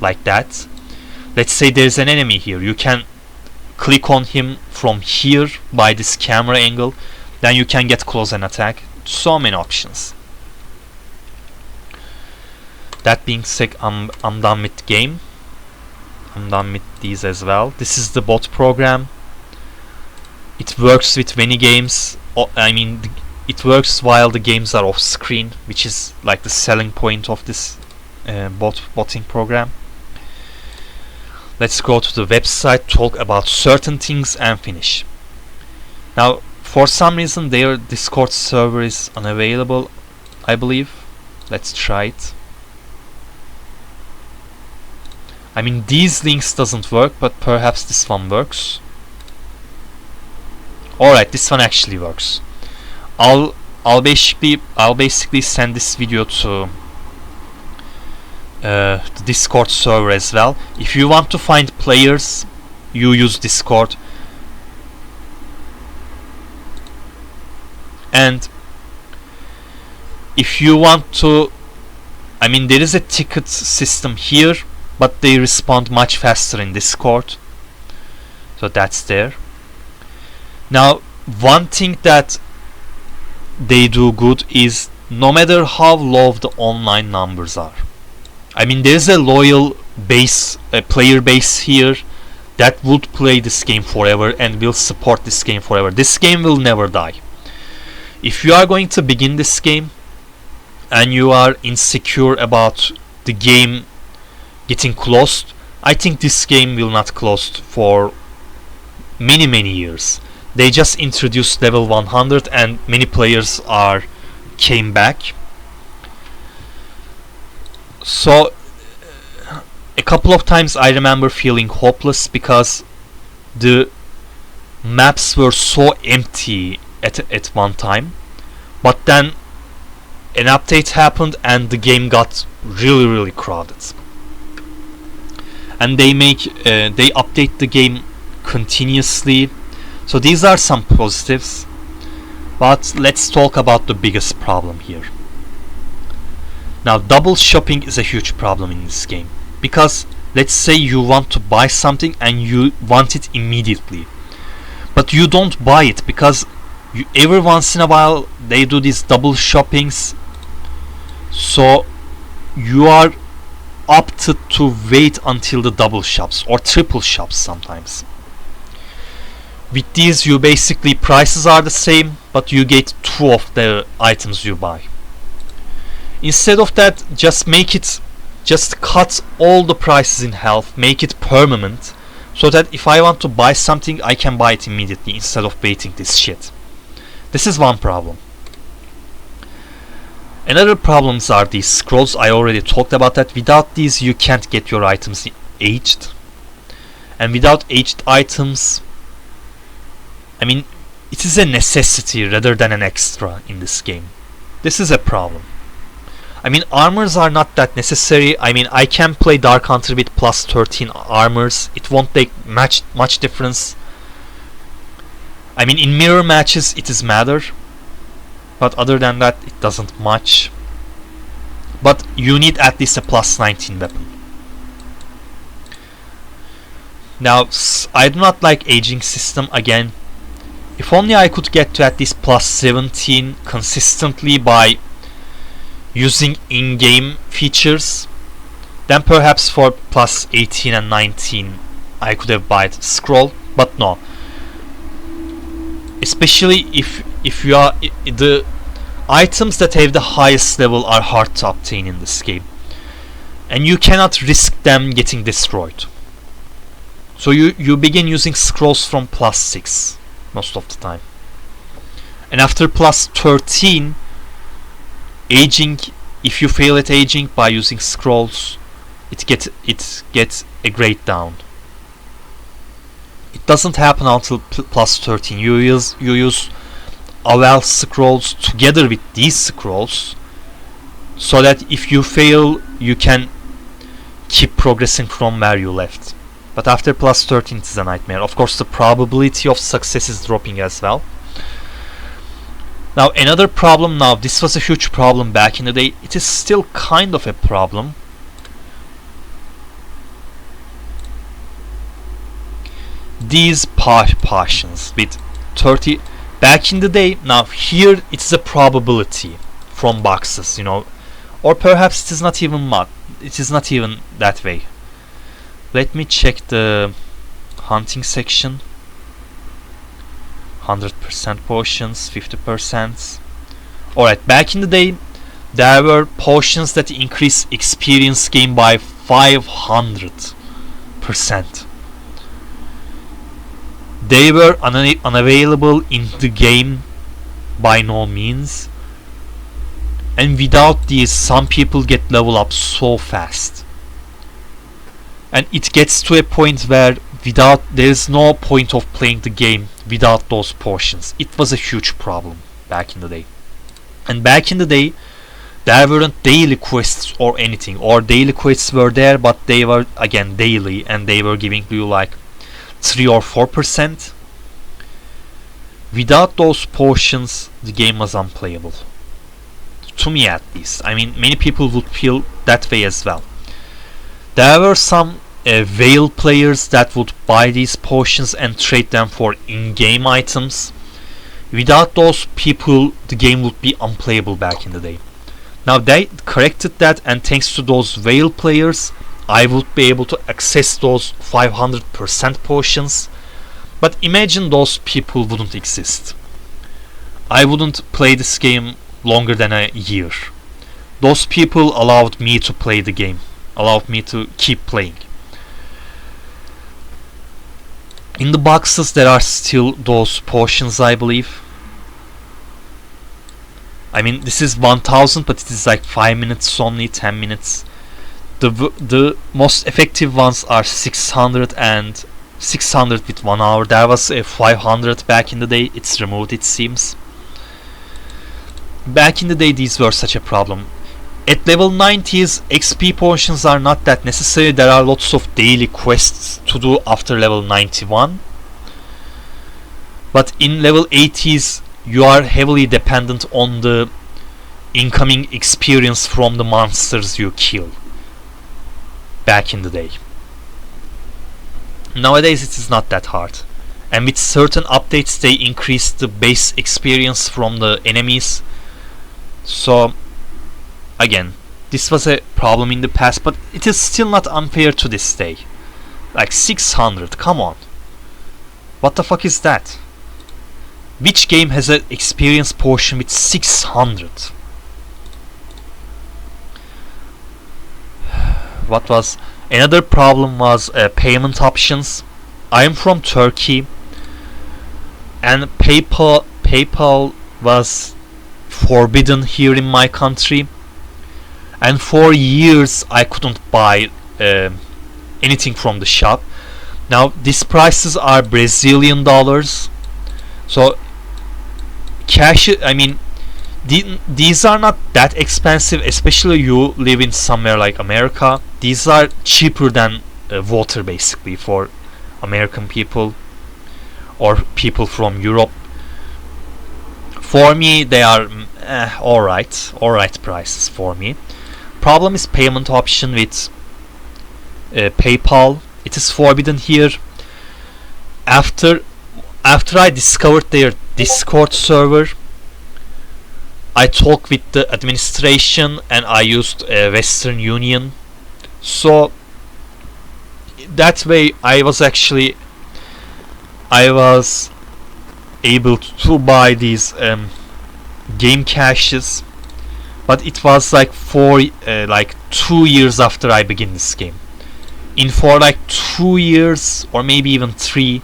like that. Let's say there's an enemy here, you can click on him from here by this camera angle, then you can get close and attack. So many options. That being said, I'm done with the game. I'm done with these as well. This is the bot program. It works with many games. I mean, it works while the games are off screen, which is like the selling point of this botting program. Let's go to the website, talk about certain things, and finish. Now, for some reason their Discord server is unavailable, I believe. Let's try it. I mean, these links doesn't work, but perhaps this one works. Alright, this one actually works. I'll basically send this video to the Discord server as well. If you want to find players, you use Discord. And if you want to, I mean, there is a ticket system here, but they respond much faster in Discord. So that's there. Now, one thing that they do good is, no matter how low the online numbers are, I mean, there's a loyal base, a player base here that would play this game forever and will support this game forever. This game will never die. If you are going to begin this game and you are insecure about the game getting closed, I think this game will not close for many years. They just introduced level 100 and many players came back. So a couple of times I remember feeling hopeless because the maps were so empty at one time. But then an update happened and the game got really crowded. And they update the game continuously. So these are some positives. But let's talk about the biggest problem here. Now, double shopping is a huge problem in this game. Because let's say you want to buy something and you want it immediately. But you don't buy it because every once in a while they do these double shoppings. So you are opted to wait until the double shops or triple shops sometimes. With these, you basically prices are the same, but you get 2 of the items you buy. Instead of that, just cut all the prices in half, make it permanent, so that if I want to buy something, I can buy it immediately instead of waiting this shit. This is one problem. Another problems are these scrolls. I already talked about that. Without these, you can't get your items aged. And without aged items, I mean, it is a necessity rather than an extra in this game. This is a problem. I mean, armors are not that necessary. I mean, I can play Dark Hunter with plus 13 armors. It won't make much difference. I mean, in mirror matches it is matter. But other than that, it doesn't much. But you need at least a plus 19 weapon. Now, I do not like aging system again. If only I could get to at least plus 17 consistently by using in-game features, then perhaps for plus 18 and 19 I could have bought scroll, but no. Especially if you are the items that have the highest level are hard to obtain in this game, and you cannot risk them getting destroyed. So you begin using scrolls from plus 6 most of the time, and after plus 13, aging, if you fail at aging by using scrolls, it gets a grade down. It doesn't happen until plus 13. You use Aval scrolls together with these scrolls, so that if you fail, you can keep progressing from where you left. But after plus 13, it is a nightmare. Of course, the probability of success is dropping as well. Now, another problem, now this was a huge problem back in the day. It is still kind of a problem. These potions with 30 back in the day. Now here it is a probability from boxes, you know, or perhaps it is not even it is not even that way. Let me check the hunting section. 100% potions, 50%. Alright, back in the day there were potions that increase experience gain by 500%. They were unavailable in the game by no means, and without these some people get level up so fast, and it gets to a point where there is no point of playing the game without those potions. It was a huge problem back in the day. And back in the day there weren't daily quests or anything, or daily quests were there, but they were again daily and they were giving you like 3 or 4%. Without those potions, the game was unplayable. To me at least. I mean, many people would feel that way as well. There were some Veil players that would buy these potions and trade them for in-game items. Without those people, the game would be unplayable back in the day. Now they corrected that, and thanks to those Veil players, I would be able to access those 500% potions. But imagine those people wouldn't exist. I wouldn't play this game longer than a year. those people allowed me to play the game, allowed me to keep playing. In the boxes there are still those potions, I believe. I mean, this is 1000, but it is like 5 minutes only, 10 minutes. The most effective ones are 600 and 600 with 1 hour. There was a 500 back in the day. It's removed, it seems. Back in the day these were such a problem. At level 90s, XP potions are not that necessary. There are lots of daily quests to do after level 91. But in level 80s, you are heavily dependent on the incoming experience from the monsters you kill. Back in the day. Nowadays it is not that hard. And with certain updates they increase the base experience from the enemies. So again, this was a problem in the past, but it is still not unfair to this day. Like 600, come on. What the fuck is that? Which game has an experience portion with 600? What was another problem was payment options. I am from Turkey, and PayPal was forbidden here in my country, and for years I couldn't buy anything from the shop. Now these prices are Brazilian dollars, so cash, I mean, these are not that expensive, especially you live in somewhere like America. These are cheaper than water basically for American people or people from Europe. For me they are alright prices for me. Problem is payment option with PayPal. It is forbidden here. After I discovered their Discord server, I talked with the administration and I used Western Union. So that way I was able to buy these game caches, but it was like 2 years after I began this game. For like 2 years or maybe even 3,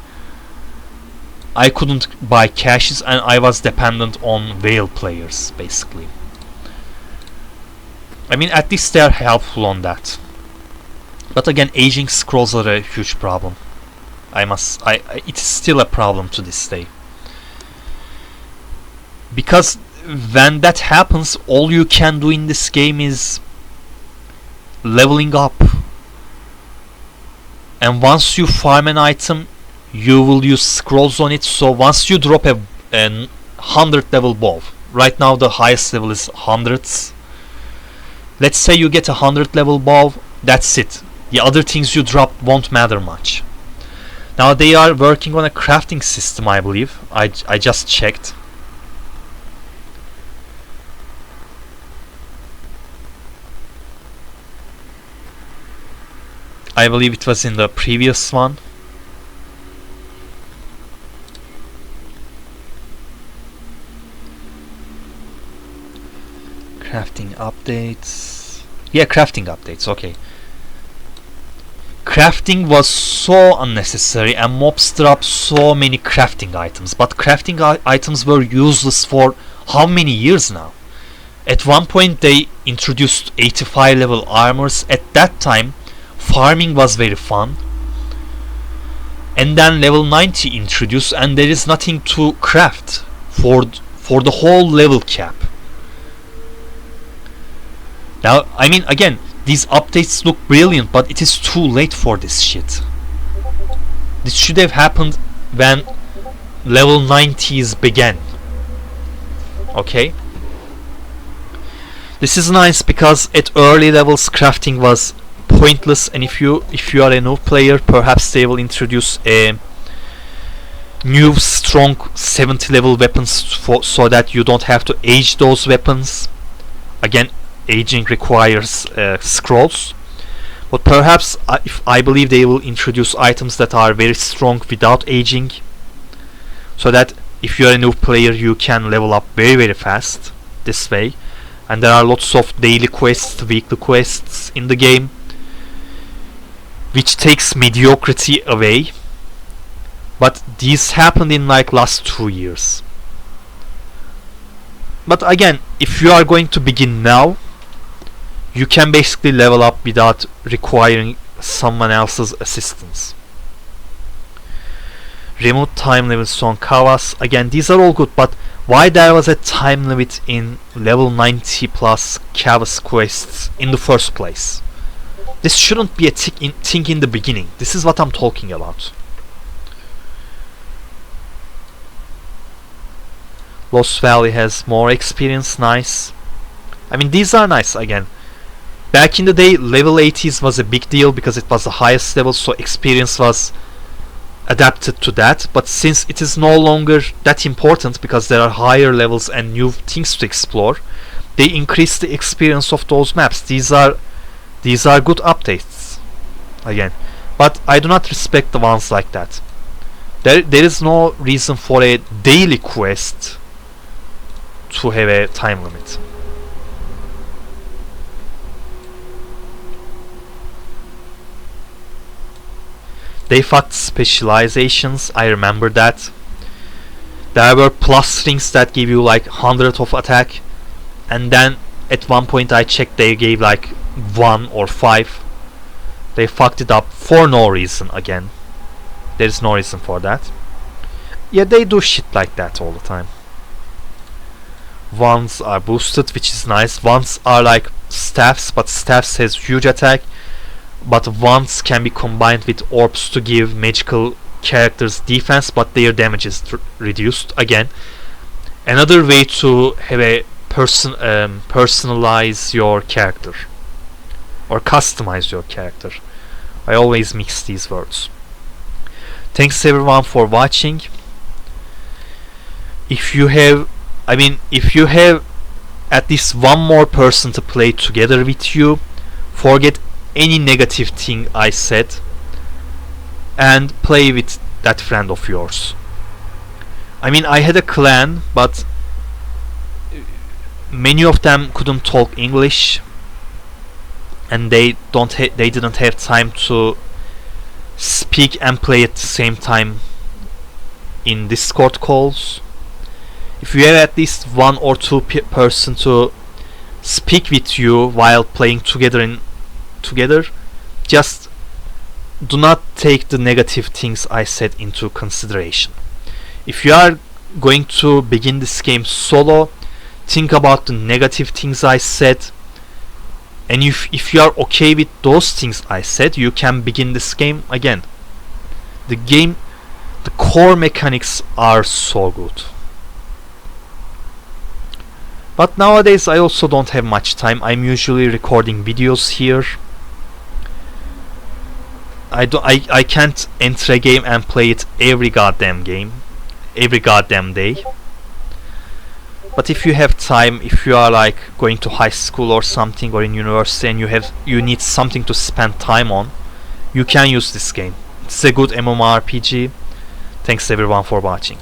I couldn't buy caches and I was dependent on whale players basically. I mean, at least they are helpful on that. But again, aging scrolls are a huge problem. It is still a problem to this day. Because when that happens, all you can do in this game is leveling up. And once you farm an item, you will use scrolls on it. So once you drop a 100 level bow, right now the highest level is hundreds. Let's say you get a 100 level bow, that's it. The other things you drop won't matter much. Now they are working on a crafting system, I believe. I just checked. I believe it was in the previous one. Crafting updates. Yeah, crafting updates, okay. Crafting was so unnecessary and mobs dropped so many crafting items, but crafting items were useless for how many years now? At one point they introduced 85 level armors. At that time farming was very fun, and then level 90 introduced and there is nothing to craft for the whole level cap. Now, I mean, again, these updates look brilliant, but it is too late for this shit. This should have happened when level 90s began. Okay? This is nice because at early levels crafting was pointless, and if you are a new player, perhaps they will introduce a new strong 70 level weapons so that you don't have to age those weapons. Again, aging requires scrolls, but perhaps I believe they will introduce items that are very strong without aging, so that if you are a new player you can level up very fast this way. and there are lots of daily quests, weekly quests in the game, which takes mediocrity away. But these happened in like last 2 years. But again, if you are going to begin now, you can basically level up without requiring someone else's assistance. Remove time limits on Kawas. Again, these are all good, but why there was a time limit in level 90 plus Kawas quests in the first place? This shouldn't be a thing in the beginning. This is what I'm talking about. Lost Valley has more experience, nice. I mean, these are nice again. Back in the day, level 80s was a big deal because it was the highest level, so experience was adapted to that. But since it is no longer that important because there are higher levels and new things to explore, they increase the experience of those maps. These are good updates again, but I do not respect the ones like that. There is no reason for a daily quest to have a time limit. They fucked specializations, I remember that. There were plus rings that give you like 100 of attack, and then at one point I checked they gave like 1 or 5. They fucked it up for no reason again. There is no reason for that. Yeah, they do shit like that all the time. Ones are boosted, which is nice. Ones are like staffs, but staffs has huge attack. But wands can be combined with orbs to give magical characters defense, but their damage is reduced. Again, another way to have a personalize your character or customize your character. I always mix these words. Thanks everyone for watching. If you have at least one more person to play together with you, forget any negative thing I said and play with that friend of yours. I mean, I had a clan, but many of them couldn't talk English, and they didn't have time to speak and play at the same time in Discord calls. If you have at least one or two person to speak with you while playing together, just do not take the negative things I said into consideration. If you are going to begin this game solo, think about the negative things I said, and if you are okay with those things I said, you can begin this game again. The core mechanics are so good. But nowadays I also don't have much time. I'm usually recording videos here. I can't enter a game and play it every goddamn day. But if you have time, if you are like going to high school or something, or in university, and you need something to spend time on, you can use this game. It's a good MMORPG. Thanks everyone for watching.